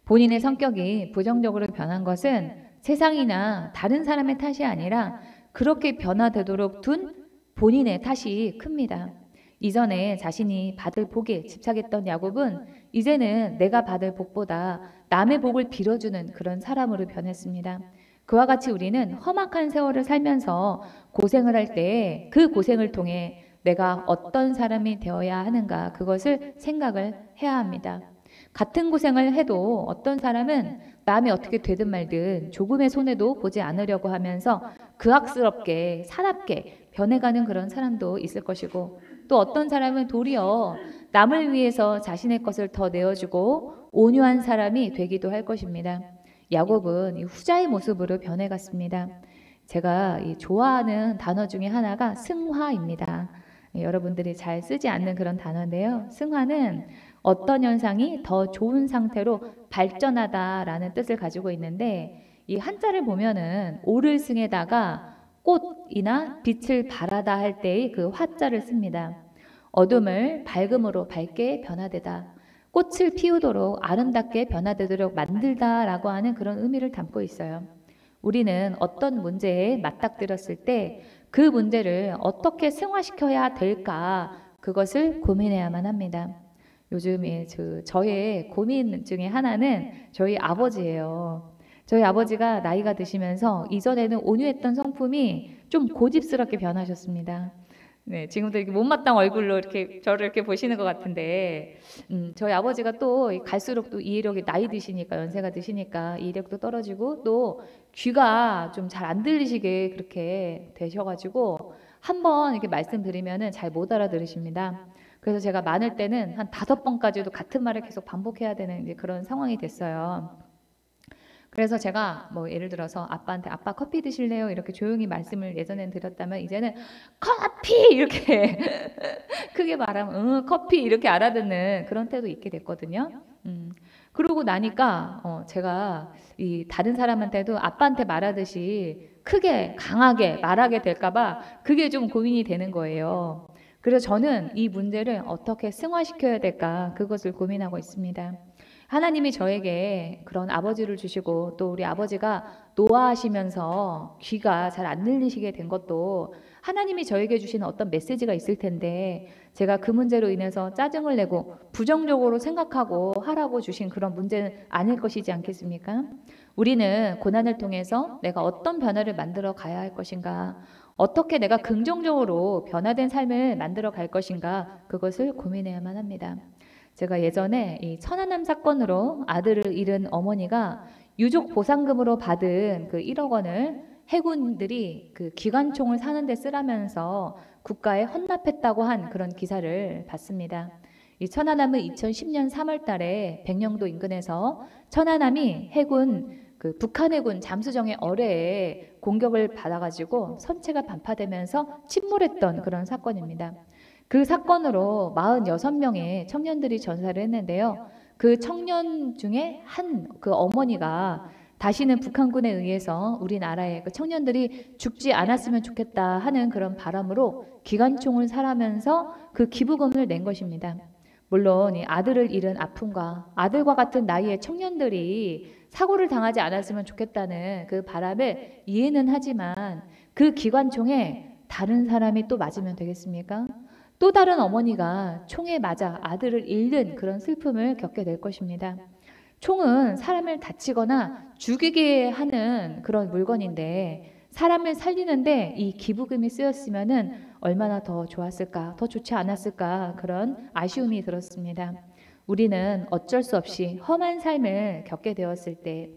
본인의 성격이 부정적으로 변한 것은 세상이나 다른 사람의 탓이 아니라 그렇게 변화되도록 둔 본인의 탓이 큽니다. 이전에 자신이 받을 복에 집착했던 야곱은 이제는 내가 받을 복보다 남의 복을 빌어주는 그런 사람으로 변했습니다. 그와 같이 우리는 험악한 세월을 살면서 고생을 할 때 그 고생을 통해 내가 어떤 사람이 되어야 하는가, 그것을 생각을 해야 합니다. 같은 고생을 해도 어떤 사람은 남이 어떻게 되든 말든 조금의 손해도 보지 않으려고 하면서 그악스럽게 사납게 변해가는 그런 사람도 있을 것이고, 또 어떤 사람은 도리어 남을 위해서 자신의 것을 더 내어주고 온유한 사람이 되기도 할 것입니다. 야곱은 이 후자의 모습으로 변해갔습니다. 제가 좋아하는 단어 중에 하나가 승화입니다. 여러분들이 잘 쓰지 않는 그런 단어인데요. 승화는 어떤 현상이 더 좋은 상태로 발전하다라는 뜻을 가지고 있는데, 이 한자를 보면은 오를 승에다가 꽃이나 빛을 발하다 할 때의 그 화자를 씁니다. 어둠을 밝음으로 밝게 변화되다, 꽃을 피우도록 아름답게 변화되도록 만들다라고 하는 그런 의미를 담고 있어요. 우리는 어떤 문제에 맞닥뜨렸을 때 그 문제를 어떻게 승화시켜야 될까, 그것을 고민해야만 합니다. 요즘에 저의 고민 중에 하나는 저희 아버지예요. 저희 아버지가 나이가 드시면서 이전에는 온유했던 성품이 좀 고집스럽게 변하셨습니다. 네, 지금도 이렇게 못마땅 얼굴로 이렇게 저를 이렇게 보시는 것 같은데, 저희 아버지가 또 갈수록 또 이해력이 나이 드시니까, 연세가 드시니까 이해력도 떨어지고 또 귀가 좀 잘 안 들리시게 그렇게 되셔가지고 한번 이렇게 말씀드리면은 잘 못 알아들으십니다. 그래서 제가 많을 때는 한 5번까지도 같은 말을 계속 반복해야 되는 이제 그런 상황이 됐어요. 그래서 제가 뭐 예를 들어서 아빠한테 아빠 커피 드실래요? 이렇게 조용히 말씀을 예전엔 드렸다면 이제는 커피 이렇게 크게 말하면 커피 이렇게 알아듣는 그런 때도 있게 됐거든요. 그러고 나니까 제가 이 다른 사람한테도 아빠한테 말하듯이 크게 강하게 말하게 될까봐 그게 좀 고민이 되는 거예요. 그래서 저는 이 문제를 어떻게 승화시켜야 될까, 그것을 고민하고 있습니다. 하나님이 저에게 그런 아버지를 주시고 또 우리 아버지가 노화하시면서 귀가 잘 안 들리시게 된 것도 하나님이 저에게 주시는 어떤 메시지가 있을 텐데, 제가 그 문제로 인해서 짜증을 내고 부정적으로 생각하고 하라고 주신 그런 문제는 아닐 것이지 않겠습니까? 우리는 고난을 통해서 내가 어떤 변화를 만들어 가야 할 것인가, 어떻게 내가 긍정적으로 변화된 삶을 만들어 갈 것인가, 그것을 고민해야만 합니다. 제가 예전에 이 천안함 사건으로 아들을 잃은 어머니가 유족 보상금으로 받은 그 1억 원을 해군들이 그 기관총을 사는 데 쓰라면서 국가에 헌납했다고 한 그런 기사를 봤습니다. 이 천안함은 2010년 3월 달에 백령도 인근에서 천안함이 해군 북한 해군 잠수정의 어뢰에 공격을 받아가지고 선체가 반파되면서 침몰했던 그런 사건입니다. 그 사건으로 46명의 청년들이 전사를 했는데요. 그 청년 중에 그 어머니가 다시는 북한군에 의해서 우리나라의 그 청년들이 죽지 않았으면 좋겠다 하는 그런 바람으로 기관총을 사라면서 그 기부금을 낸 것입니다. 물론 이 아들을 잃은 아픔과 아들과 같은 나이의 청년들이 사고를 당하지 않았으면 좋겠다는 그 바람을 이해는 하지만 그 기관총에 다른 사람이 또 맞으면 되겠습니까? 또 다른 어머니가 총에 맞아 아들을 잃는 그런 슬픔을 겪게 될 것입니다. 총은 사람을 다치거나 죽이게 하는 그런 물건인데 사람을 살리는데 이 기부금이 쓰였으면은 얼마나 더 좋았을까, 더 좋지 않았을까 그런 아쉬움이 들었습니다. 우리는 어쩔 수 없이 험한 삶을 겪게 되었을 때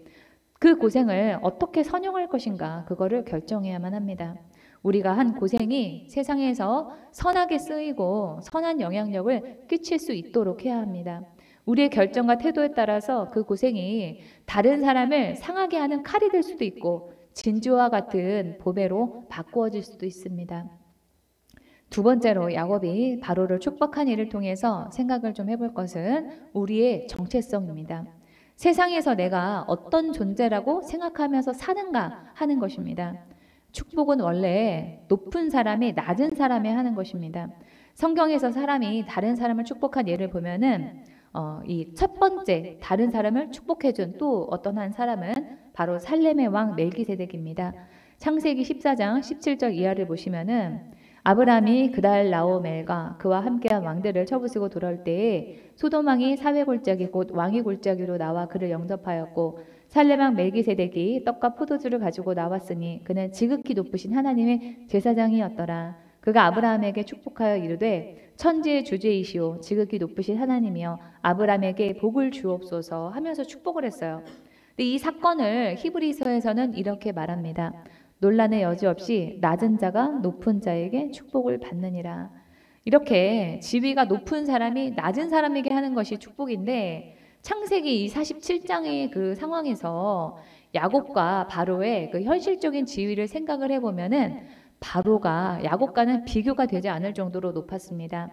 그 고생을 어떻게 선용할 것인가 그거를 결정해야만 합니다. 우리가 한 고생이 세상에서 선하게 쓰이고 선한 영향력을 끼칠 수 있도록 해야 합니다. 우리의 결정과 태도에 따라서 그 고생이 다른 사람을 상하게 하는 칼이 될 수도 있고 진주와 같은 보배로 바꾸어질 수도 있습니다. 두 번째로 야곱이 바로를 축복한 일을 통해서 생각을 좀 해볼 것은 우리의 정체성입니다. 세상에서 내가 어떤 존재라고 생각하면서 사는가 하는 것입니다. 축복은 원래 높은 사람이 낮은 사람이 하는 것입니다. 성경에서 사람이 다른 사람을 축복한 예를 보면은 이 첫 번째 다른 사람을 축복해준 또 어떤 한 사람은 바로 살렘의 왕 멜기세덱입니다. 창세기 14장 17절 이하를 보시면은 아브라함이 그달 라오멜과 그와 함께한 왕들을 쳐부수고 돌아올 때에 소돔 왕이 사회 골짜기 곧 왕의 골짜기로 나와 그를 영접하였고 살렘 왕 멜기세덱이 떡과 포도주를 가지고 나왔으니 그는 지극히 높으신 하나님의 제사장이었더라. 그가 아브라함에게 축복하여 이르되 천지의 주제이시오 지극히 높으신 하나님이여 아브라함에게 복을 주옵소서 하면서 축복을 했어요. 근데 이 사건을 히브리서에서는 이렇게 말합니다. 논란의 여지 없이 낮은 자가 높은 자에게 축복을 받느니라. 이렇게 지위가 높은 사람이 낮은 사람에게 하는 것이 축복인데 창세기 47장의 그 상황에서 야곱과 바로의 그 현실적인 지위를 생각을 해보면은 바로가 야곱과는 비교가 되지 않을 정도로 높았습니다.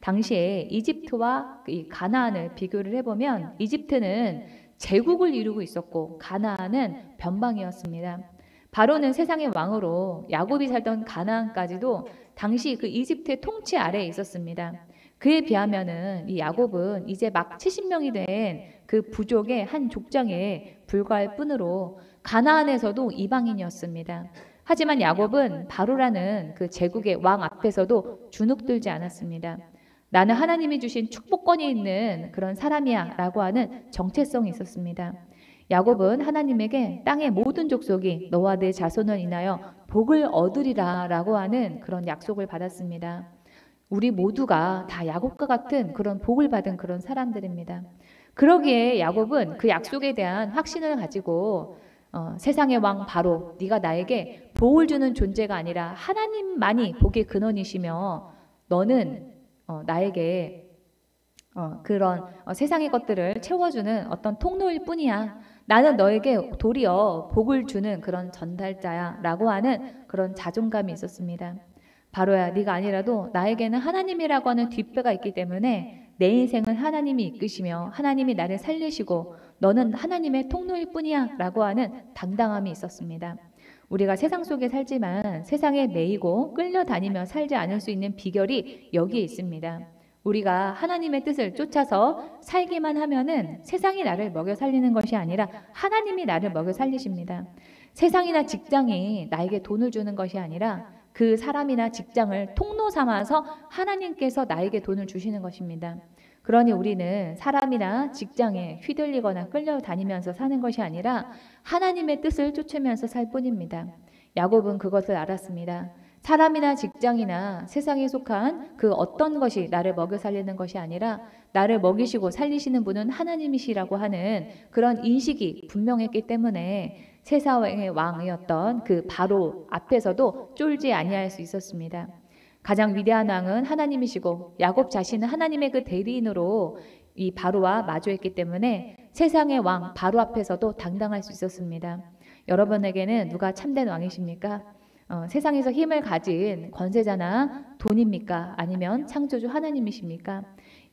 당시에 이집트와 이 가나안을 비교를 해보면 이집트는 제국을 이루고 있었고 가나안은 변방이었습니다. 바로는 세상의 왕으로 야곱이 살던 가나안까지도 당시 그 이집트의 통치 아래에 있었습니다. 그에 비하면은 이 야곱은 이제 막 70명이 된 그 부족의 한 족장에 불과할 뿐으로 가나안에서도 이방인이었습니다. 하지만 야곱은 바로라는 그 제국의 왕 앞에서도 주눅들지 않았습니다. 나는 하나님이 주신 축복권이 있는 그런 사람이야 라고 하는 정체성이 있었습니다. 야곱은 하나님에게 땅의 모든 족속이 너와 내 자손을 인하여 복을 얻으리라 라고 하는 그런 약속을 받았습니다. 우리 모두가 다 야곱과 같은 그런 복을 받은 그런 사람들입니다. 그러기에 야곱은 그 약속에 대한 확신을 가지고 세상의 왕 바로 네가 나에게 복을 주는 존재가 아니라 하나님만이 복의 근원이시며 너는 나에게 그런 세상의 것들을 채워주는 어떤 통로일 뿐이야. 나는 너에게 도리어 복을 주는 그런 전달자야 라고 하는 그런 자존감이 있었습니다. 바로야 네가 아니라도 나에게는 하나님이라고 하는 뒷배가 있기 때문에 내 인생은 하나님이 이끄시며 하나님이 나를 살리시고 너는 하나님의 통로일 뿐이야 라고 하는 당당함이 있었습니다. 우리가 세상 속에 살지만 세상에 매이고 끌려다니며 살지 않을 수 있는 비결이 여기에 있습니다. 우리가 하나님의 뜻을 쫓아서 살기만 하면은 세상이 나를 먹여 살리는 것이 아니라 하나님이 나를 먹여 살리십니다. 세상이나 직장이 나에게 돈을 주는 것이 아니라 그 사람이나 직장을 통로 삼아서 하나님께서 나에게 돈을 주시는 것입니다. 그러니 우리는 사람이나 직장에 휘둘리거나 끌려다니면서 사는 것이 아니라 하나님의 뜻을 쫓으면서 살 뿐입니다. 야곱은 그것을 알았습니다. 사람이나 직장이나 세상에 속한 그 어떤 것이 나를 먹여 살리는 것이 아니라 나를 먹이시고 살리시는 분은 하나님이시라고 하는 그런 인식이 분명했기 때문에 세상의 왕이었던 그 바로 앞에서도 쫄지 아니할 수 있었습니다. 가장 위대한 왕은 하나님이시고 야곱 자신은 하나님의 그 대리인으로 이 바로와 마주했기 때문에 세상의 왕 바로 앞에서도 당당할 수 있었습니다. 여러분에게는 누가 참된 왕이십니까? 세상에서 힘을 가진 권세자나 돈입니까? 아니면 창조주 하나님이십니까?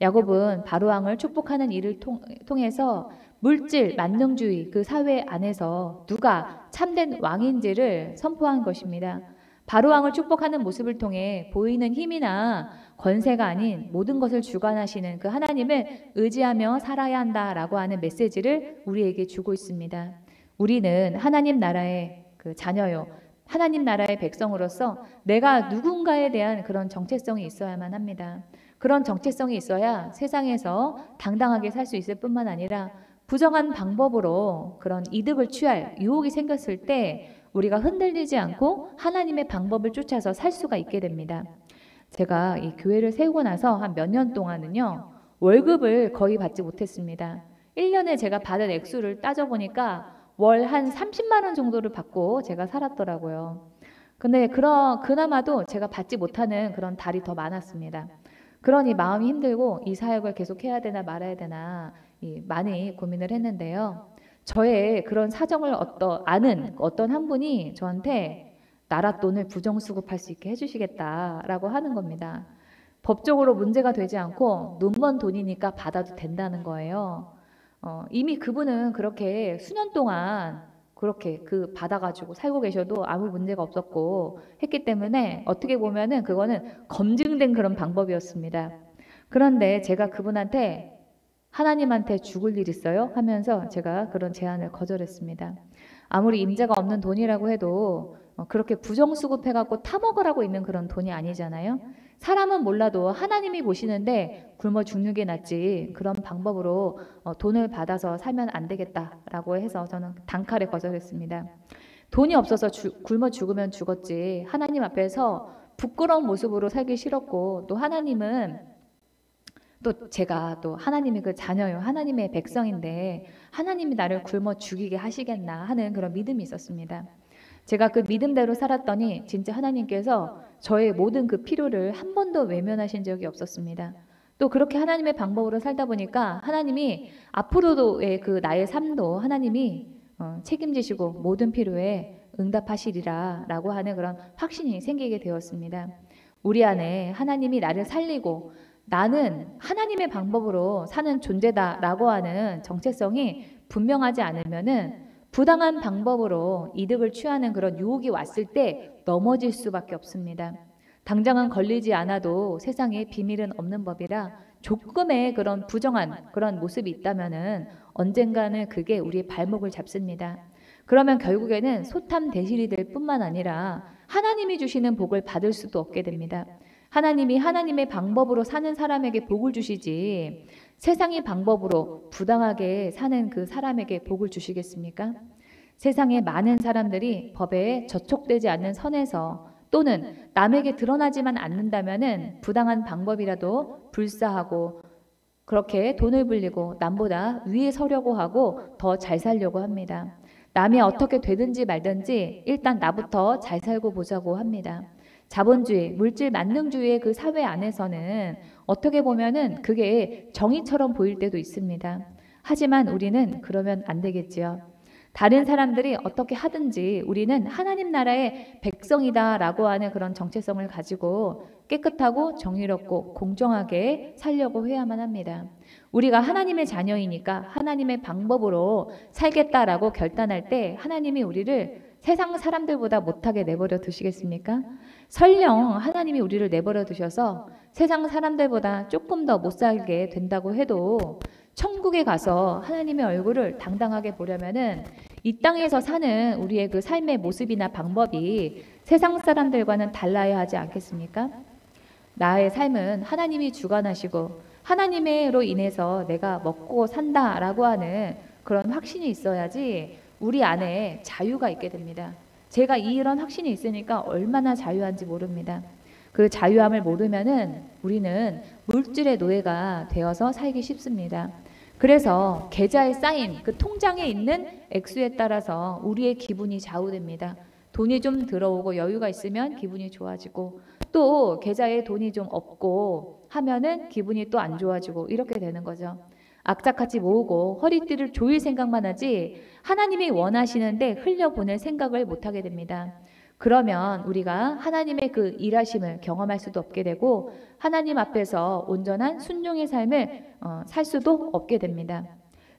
야곱은 바로 왕을 축복하는 일을 통해서 물질, 만능주의 그 사회 안에서 누가 참된 왕인지를 선포한 것입니다. 바로 왕을 축복하는 모습을 통해 보이는 힘이나 권세가 아닌 모든 것을 주관하시는 그 하나님을 의지하며 살아야 한다라고 하는 메시지를 우리에게 주고 있습니다. 우리는 하나님 나라의 그 자녀요. 하나님 나라의 백성으로서 내가 누군가에 대한 그런 정체성이 있어야만 합니다. 그런 정체성이 있어야 세상에서 당당하게 살 수 있을 뿐만 아니라 부정한 방법으로 그런 이득을 취할 유혹이 생겼을 때 우리가 흔들리지 않고 하나님의 방법을 쫓아서 살 수가 있게 됩니다. 제가 이 교회를 세우고 나서 한 몇 년 동안은요, 월급을 거의 받지 못했습니다. 1년에 제가 받은 액수를 따져보니까 월 한 30만 원 정도를 받고 제가 살았더라고요. 근데 그나마도 제가 받지 못하는 그런 달이 더 많았습니다. 그러니 마음이 힘들고 이 사역을 계속 해야 되나 말아야 되나 많이 고민을 했는데요. 저의 그런 사정을 아는 어떤 한 분이 저한테 나라 돈을 부정수급할 수 있게 해주시겠다라고 하는 겁니다. 법적으로 문제가 되지 않고 눈먼 돈이니까 받아도 된다는 거예요. 이미 그분은 그렇게 수년 동안 그렇게 받아가지고 살고 계셔도 아무 문제가 없었고 했기 때문에 어떻게 보면은 그거는 검증된 그런 방법이었습니다. 그런데 제가 그분한테 하나님한테 죽을 일 있어요? 하면서 제가 그런 제안을 거절했습니다. 아무리 임자가 없는 돈이라고 해도 그렇게 부정수급해갖고 타먹으라고 있는 그런 돈이 아니잖아요. 사람은 몰라도 하나님이 보시는데 굶어 죽는 게 낫지 그런 방법으로 돈을 받아서 살면 안 되겠다라고 해서 저는 단칼에 거절했습니다. 돈이 없어서 굶어 죽으면 죽었지 하나님 앞에서 부끄러운 모습으로 살기 싫었고 또 하나님은 또 제가 또 하나님의 그 자녀요. 하나님의 백성인데 하나님이 나를 굶어 죽이게 하시겠나 하는 그런 믿음이 있었습니다. 제가 그 믿음대로 살았더니 진짜 하나님께서 저의 모든 그 필요를 한 번도 외면하신 적이 없었습니다. 또 그렇게 하나님의 방법으로 살다 보니까 하나님이 앞으로도의 그 나의 삶도 하나님이 책임지시고 모든 필요에 응답하시리라 라고 하는 그런 확신이 생기게 되었습니다. 우리 안에 하나님이 나를 살리고 나는 하나님의 방법으로 사는 존재다라고 하는 정체성이 분명하지 않으면은 부당한 방법으로 이득을 취하는 그런 유혹이 왔을 때 넘어질 수밖에 없습니다. 당장은 걸리지 않아도 세상에 비밀은 없는 법이라 조금의 그런 부정한 그런 모습이 있다면은 언젠가는 그게 우리의 발목을 잡습니다. 그러면 결국에는 소탐대실이 될 뿐만 아니라 하나님이 주시는 복을 받을 수도 없게 됩니다. 하나님이 하나님의 방법으로 사는 사람에게 복을 주시지 세상의 방법으로 부당하게 사는 그 사람에게 복을 주시겠습니까? 세상에 많은 사람들이 법에 저촉되지 않는 선에서 또는 남에게 드러나지만 않는다면은 부당한 방법이라도 불사하고 그렇게 돈을 불리고 남보다 위에 서려고 하고 더 잘 살려고 합니다. 남이 어떻게 되든지 말든지 일단 나부터 잘 살고 보자고 합니다. 자본주의, 물질 만능주의의 그 사회 안에서는 어떻게 보면은 그게 정의처럼 보일 때도 있습니다. 하지만 우리는 그러면 안 되겠지요. 다른 사람들이 어떻게 하든지 우리는 하나님 나라의 백성이다라고 하는 그런 정체성을 가지고 깨끗하고 정의롭고 공정하게 살려고 해야만 합니다. 우리가 하나님의 자녀이니까 하나님의 방법으로 살겠다라고 결단할 때 하나님이 우리를 세상 사람들보다 못하게 내버려 두시겠습니까? 설령 하나님이 우리를 내버려 두셔서 세상 사람들보다 조금 더 못 살게 된다고 해도 천국에 가서 하나님의 얼굴을 당당하게 보려면은 이 땅에서 사는 우리의 그 삶의 모습이나 방법이 세상 사람들과는 달라야 하지 않겠습니까? 나의 삶은 하나님이 주관하시고 하나님으로 인해서 내가 먹고 산다라고 하는 그런 확신이 있어야지 우리 안에 자유가 있게 됩니다. 제가 이런 확신이 있으니까 얼마나 자유한지 모릅니다. 그 자유함을 모르면은 우리는 물질의 노예가 되어서 살기 쉽습니다. 그래서 계좌에 쌓인 그 통장에 있는 액수에 따라서 우리의 기분이 좌우됩니다. 돈이 좀 들어오고 여유가 있으면 기분이 좋아지고, 또 계좌에 돈이 좀 없고 하면은 기분이 또 안 좋아지고 이렇게 되는 거죠. 악착같이 모으고 허리띠를 조일 생각만 하지 하나님이 원하시는데 흘려보낼 생각을 못하게 됩니다. 그러면 우리가 하나님의 그 일하심을 경험할 수도 없게 되고 하나님 앞에서 온전한 순종의 삶을 살 수도 없게 됩니다.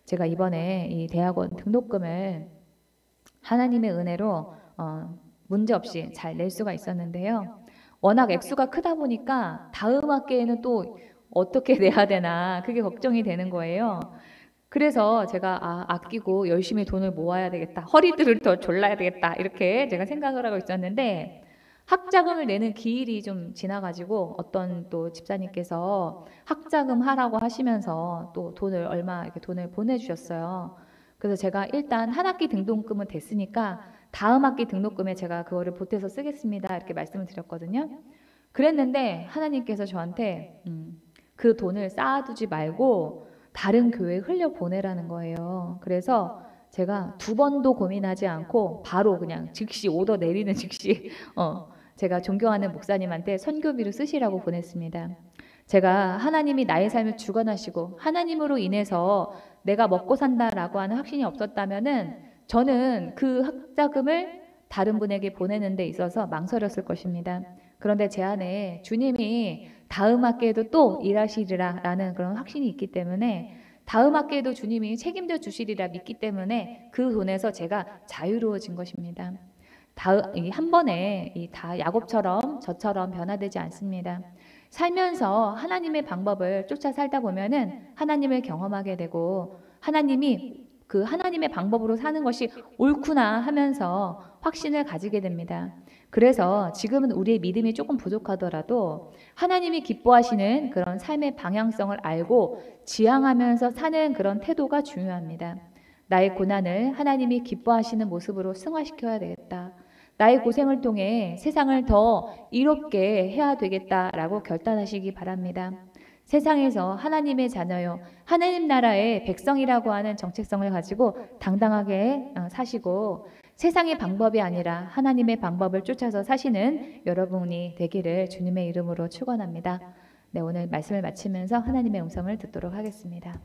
제가 이번에 이 대학원 등록금을 하나님의 은혜로 문제없이 잘 낼 수가 있었는데요. 워낙 액수가 크다 보니까 다음 학기에는 또 어떻게 내야 되나 그게 걱정이 되는 거예요. 그래서 제가 아끼고 열심히 돈을 모아야 되겠다. 허리띠를 더 졸라야 되겠다. 이렇게 제가 생각을 하고 있었는데 학자금을 내는 기일이 좀 지나가지고 어떤 또 집사님께서 학자금 하라고 하시면서 또 돈을 얼마 이렇게 돈을 보내주셨어요. 그래서 제가 일단 한 학기 등록금은 됐으니까 다음 학기 등록금에 제가 그거를 보태서 쓰겠습니다. 이렇게 말씀을 드렸거든요. 그랬는데 하나님께서 저한테 그 돈을 쌓아두지 말고 다른 교회에 흘려보내라는 거예요. 그래서 제가 두 번도 고민하지 않고 바로 그냥 즉시 오더 내리는 즉시 제가 존경하는 목사님한테 선교비를 쓰시라고 보냈습니다. 제가 하나님이 나의 삶을 주관하시고 하나님으로 인해서 내가 먹고 산다라고 하는 확신이 없었다면은 저는 그 학자금을 다른 분에게 보내는 데 있어서 망설였을 것입니다. 그런데 제 안에 주님이 다음 학기에도 또 일하시리라라는 그런 확신이 있기 때문에 다음 학기에도 주님이 책임져 주시리라 믿기 때문에 그 돈에서 제가 자유로워진 것입니다. 한 번에 다 야곱처럼 저처럼 변화되지 않습니다. 살면서 하나님의 방법을 쫓아 살다 보면은 하나님을 경험하게 되고 하나님이 그 하나님의 방법으로 사는 것이 옳구나 하면서 확신을 가지게 됩니다. 그래서 지금은 우리의 믿음이 조금 부족하더라도 하나님이 기뻐하시는 그런 삶의 방향성을 알고 지향하면서 사는 그런 태도가 중요합니다. 나의 고난을 하나님이 기뻐하시는 모습으로 승화시켜야 되겠다. 나의 고생을 통해 세상을 더 이롭게 해야 되겠다라고 결단하시기 바랍니다. 세상에서 하나님의 자녀요, 하나님 나라의 백성이라고 하는 정체성을 가지고 당당하게 사시고 세상의 방법이 아니라 하나님의 방법을 쫓아서 사시는 여러분이 되기를 주님의 이름으로 축원합니다. 네, 오늘 말씀을 마치면서 하나님의 음성을 듣도록 하겠습니다.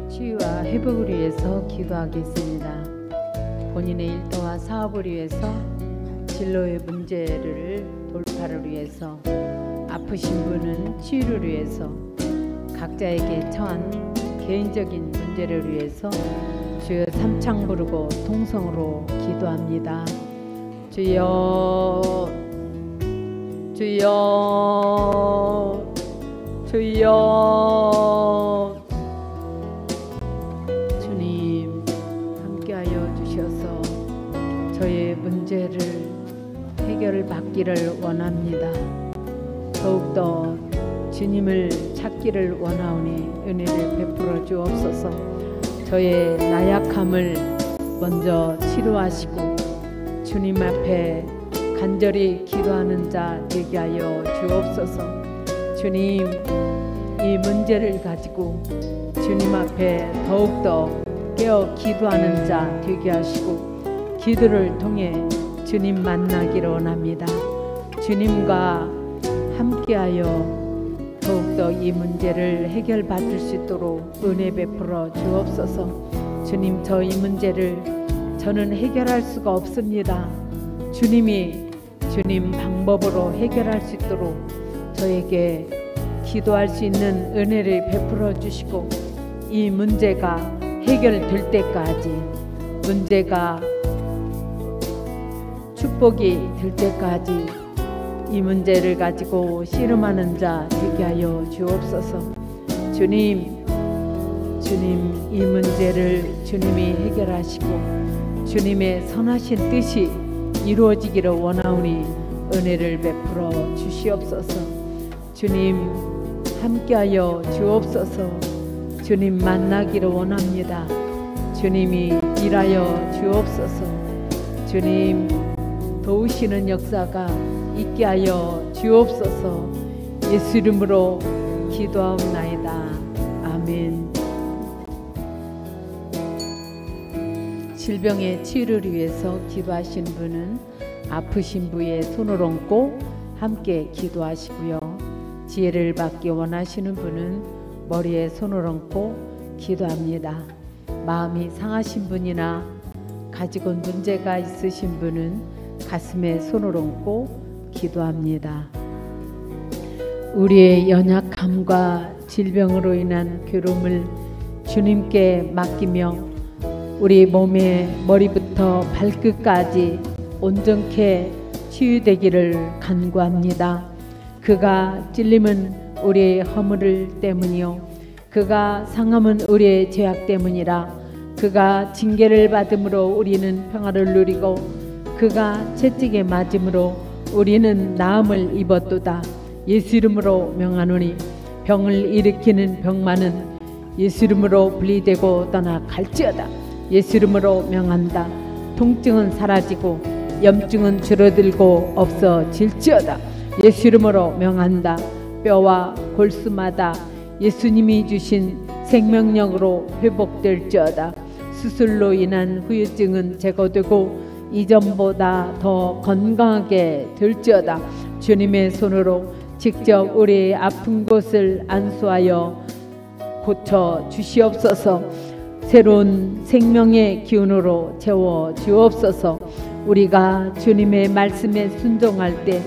치유와 회복을 위해서 기도하겠습니다. 본인의 일터와 사업을 위해서, 진로의 문제를 돌파를 위해서, 아프신 분은 치유를 위해서, 각자에게 처한 개인적인 문제를 위해서 주여 삼창 부르고 통성으로 기도합니다. 주여 주여 주여. 주님 함께하여 주셔서 저의 문제를 해결을 받기를 원합니다. 더욱더 주님을 찾기를 원하오니 은혜를 베풀어 주옵소서. 저의 나약함을 먼저 치료하시고 주님 앞에 간절히 기도하는 자 되게 하여 주옵소서. 주님, 이 문제를 가지고 주님 앞에 더욱더 깨어 기도하는 자 되게 하시고 기도를 통해 주님 만나기를 원합니다. 주님과 함께하여 더욱더 이 문제를 해결받을 수 있도록 은혜 베풀어 주옵소서. 주님, 저 이 문제를 저는 해결할 수가 없습니다. 주님이 주님 방법으로 해결할 수 있도록 저에게 기도할 수 있는 은혜를 베풀어 주시고 이 문제가 해결될 때까지, 문제가 축복이 될 때까지 이 문제를 가지고 씨름하는 자 되게 하여 주옵소서. 주님 이 문제를 주님이 해결하시고 주님의 선하신 뜻이 이루어지기를 원하오니 은혜를 베풀어 주시옵소서. 주님 함께하여 주옵소서. 주님 만나기를 원합니다. 주님이 일하여 주옵소서. 주님 도우시는 역사가 있게 하여 주옵소서. 예수 이름으로 기도하옵나이다. 아멘. 질병의 치유를 위해서 기도하신 분은 아프신 부위에 손을 얹고 함께 기도하시고요. 지혜를 받기 원하시는 분은 머리에 손을 얹고 기도합니다. 마음이 상하신 분이나 가지고 온 문제가 있으신 분은 가슴에 손을 얹고 기도합니다. 우리의 연약함과 질병으로 인한 괴로움을 주님께 맡기며 우리 몸의 머리부터 발끝까지 온전케 치유되기를 간구합니다. 그가 찔림은 우리의 허물 때문이요 그가 상함은 우리의 죄악 때문이라. 그가 징계를 받음으로 우리는 평화를 누리고 그가 채찍에 맞음으로 우리는 나음을 입었도다. 예수 이름으로 명하노니 병을 일으키는 병만은 예수 이름으로 분리되고 떠나 갈지어다. 예수 이름으로 명한다. 통증은 사라지고 염증은 줄어들고 없어질지어다. 예수 이름으로 명한다. 뼈와 골수마다 예수님이 주신 생명력으로 회복될지어다. 수술로 인한 후유증은 제거되고 이전보다 더 건강하게 될지어다. 주님의 손으로 직접 우리의 아픈 곳을 안수하여 고쳐 주시옵소서. 새로운 생명의 기운으로 채워 주옵소서. 우리가 주님의 말씀에 순종할 때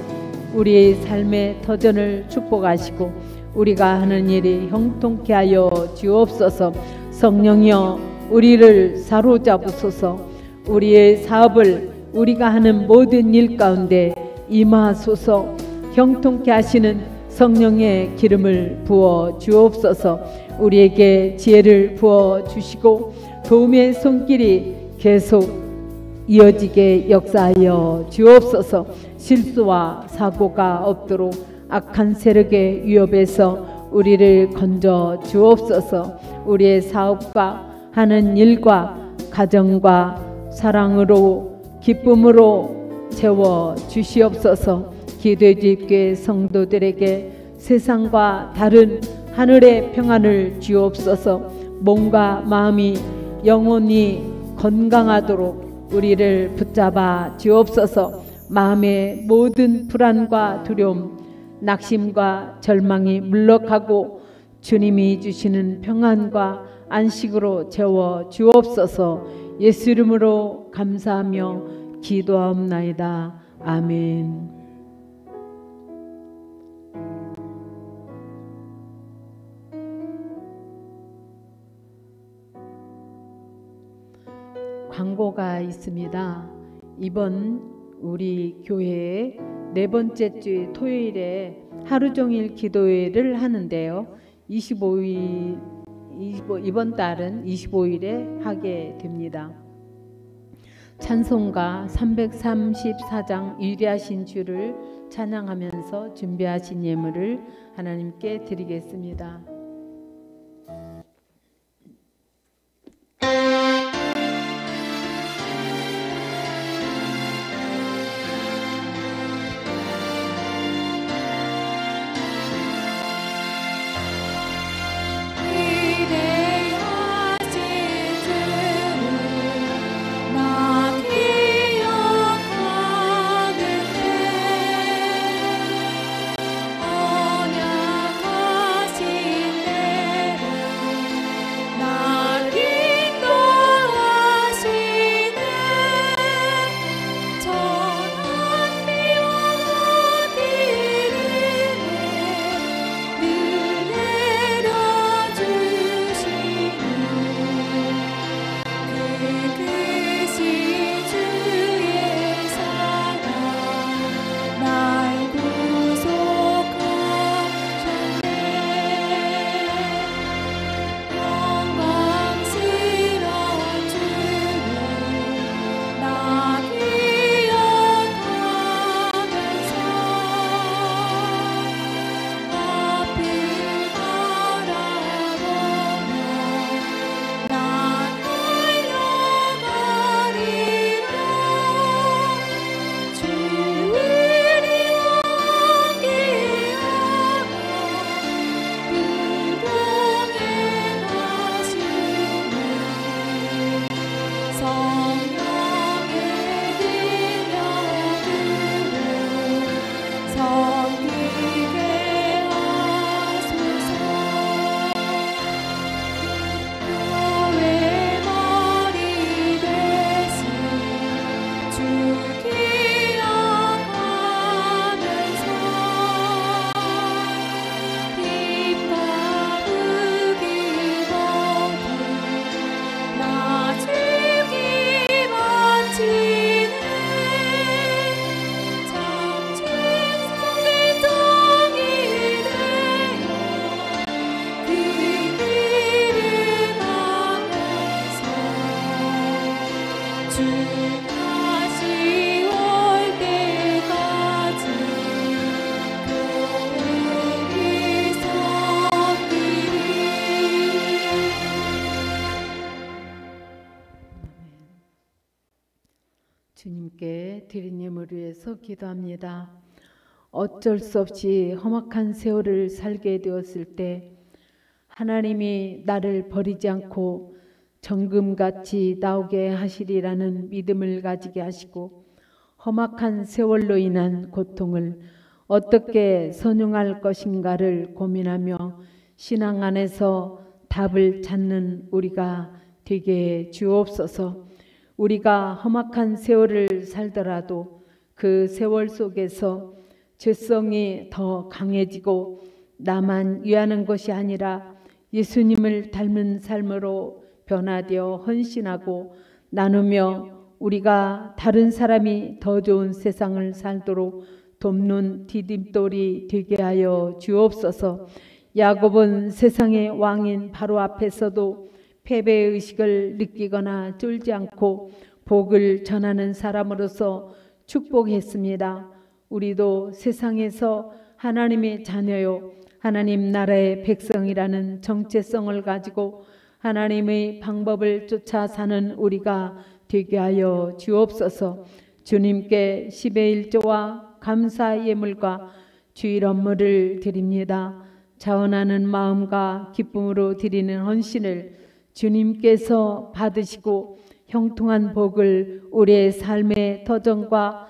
우리의 삶의 터전을 축복하시고 우리가 하는 일이 형통케 하여 주옵소서. 성령이여 우리를 사로잡으소서. 우리의 사업을 우리가 하는 모든 일 가운데 임하소서. 형통케 하시는 성령의 기름을 부어 주옵소서. 우리에게 지혜를 부어 주시고 도움의 손길이 계속 이어지게 역사하여 주옵소서. 실수와 사고가 없도록 악한 세력의 위협에서 우리를 건져 주옵소서. 우리의 사업과 하는 일과 가정과 사랑으로 기쁨으로 채워 주시옵소서. 기도의집교회 성도들에게 세상과 다른 하늘의 평안을 주옵소서. 몸과 마음이 영원히 건강하도록 우리를 붙잡아 주옵소서. 마음의 모든 불안과 두려움, 낙심과 절망이 물러가고 주님이 주시는 평안과 안식으로 채워 주옵소서. 예수 이름으로 감사하며 기도하옵나이다. 아멘. 광고가 있습니다. 이번 우리 교회에 네 번째 주 토요일에 하루 종일 기도회를 하는데요. 이번 달은 25일에 하게 됩니다. 찬송가 334장 위대하신 주를 찬양하면서 준비하신 예물을 하나님께 드리겠습니다. 주님께 드린 예물을 위해서 기도합니다. 어쩔 수 없이 험악한 세월을 살게 되었을 때 하나님이 나를 버리지 않고 정금같이 나오게 하시리라는 믿음을 가지게 하시고 험악한 세월로 인한 고통을 어떻게 선용할 것인가를 고민하며 신앙 안에서 답을 찾는 우리가 되게 주옵소서. 우리가 험악한 세월을 살더라도 그 세월 속에서 죄성이 더 강해지고 나만 위하는 것이 아니라 예수님을 닮은 삶으로 변화되어 헌신하고 나누며 우리가 다른 사람이 더 좋은 세상을 살도록 돕는 디딤돌이 되게 하여 주옵소서. 야곱은 세상의 왕인 바로 앞에서도 패배의식을 느끼거나 쫄지 않고 복을 전하는 사람으로서 축복했습니다. 우리도 세상에서 하나님의 자녀요 하나님 나라의 백성이라는 정체성을 가지고 하나님의 방법을 쫓아 사는 우리가 되게 하여 주옵소서. 주님께 10의 1조와 감사 예물과 주일 업무를 드립니다. 자원하는 마음과 기쁨으로 드리는 헌신을 주님께서 받으시고 형통한 복을 우리의 삶의 터전과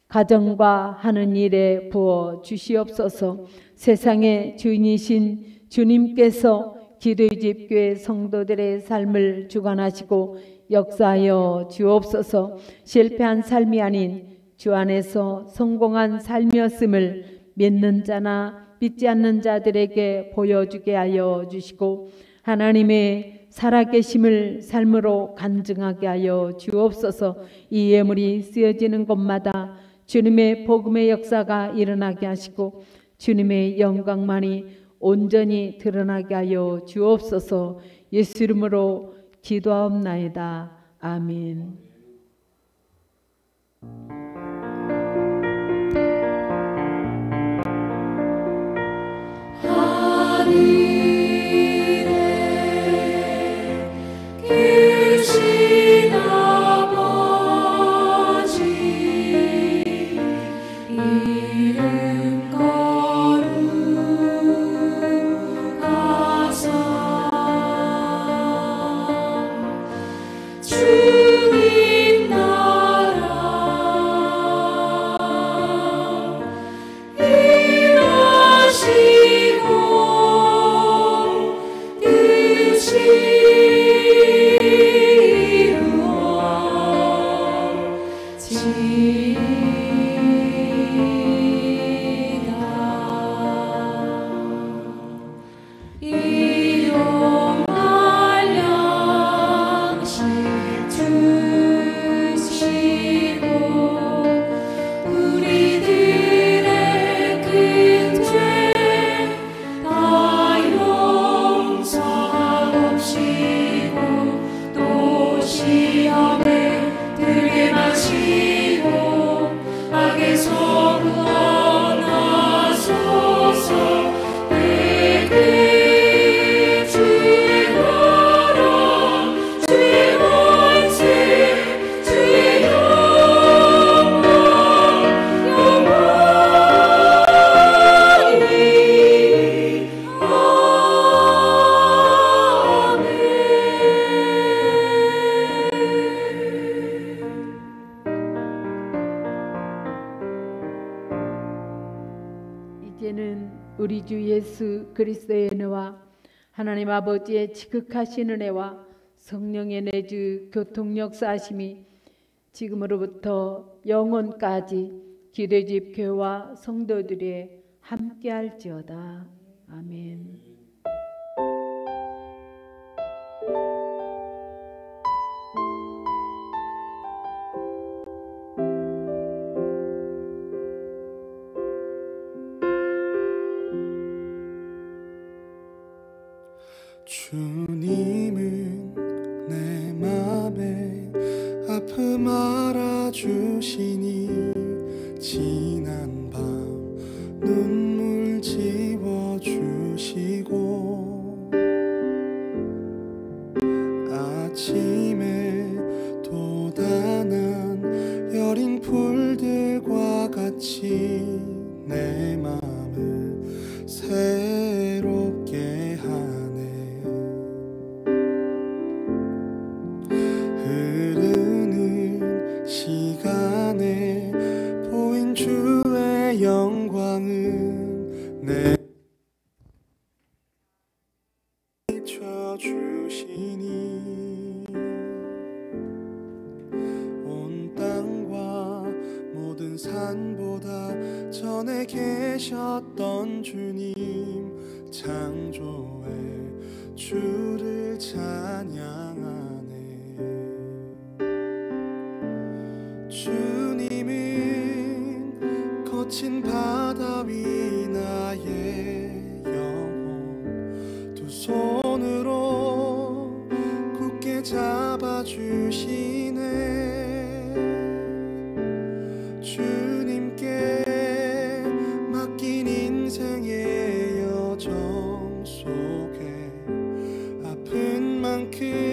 가정과 하는 일에 부어 주시옵소서. 세상의 주인이신 주님께서 기도의 집 교회 성도들의 삶을 주관하시고 역사하여 주옵소서. 실패한 삶이 아닌 주 안에서 성공한 삶이었음을 믿는 자나 믿지 않는 자들에게 보여주게 하여 주시고 하나님의 살아계심을 삶으로 간증하게 하여 주옵소서. 이 예물이 쓰여지는 곳마다 주님의 복음의 역사가 일어나게 하시고 주님의 영광만이 온전히 드러나게 하여 주옵소서. 예수 이름으로 기도하옵나이다. 아멘. 계신 아버지 이름 거룩하사 주님 나라 일하시고 뜻이 이제는 우리 주 예수 그리스도의 은혜와 하나님 아버지의 지극하신 은혜와 성령의 내주 교통 역사하심이 지금으로부터 영원까지 기대집 교회와 성도들의 함께할지어다. 아멘. 주님은 내 맘에 아픔 알아주시니 지난 밤 눈물 지워주시고 아침에 돋아난 여린 풀들과 같이 내 맘을 새롭게 하네. 흐르는 시간에 보인 주의 영광은 내 비춰주시니 온 땅과 모든 산보다 전에 계셨던 주님 창조의 주를 찬양하네. 주님은 거친 바다 위 나의 영혼 두 손으로 굳게 잡아주시네. 주님께 맡긴 인생의 여정 속에 아픈 만큼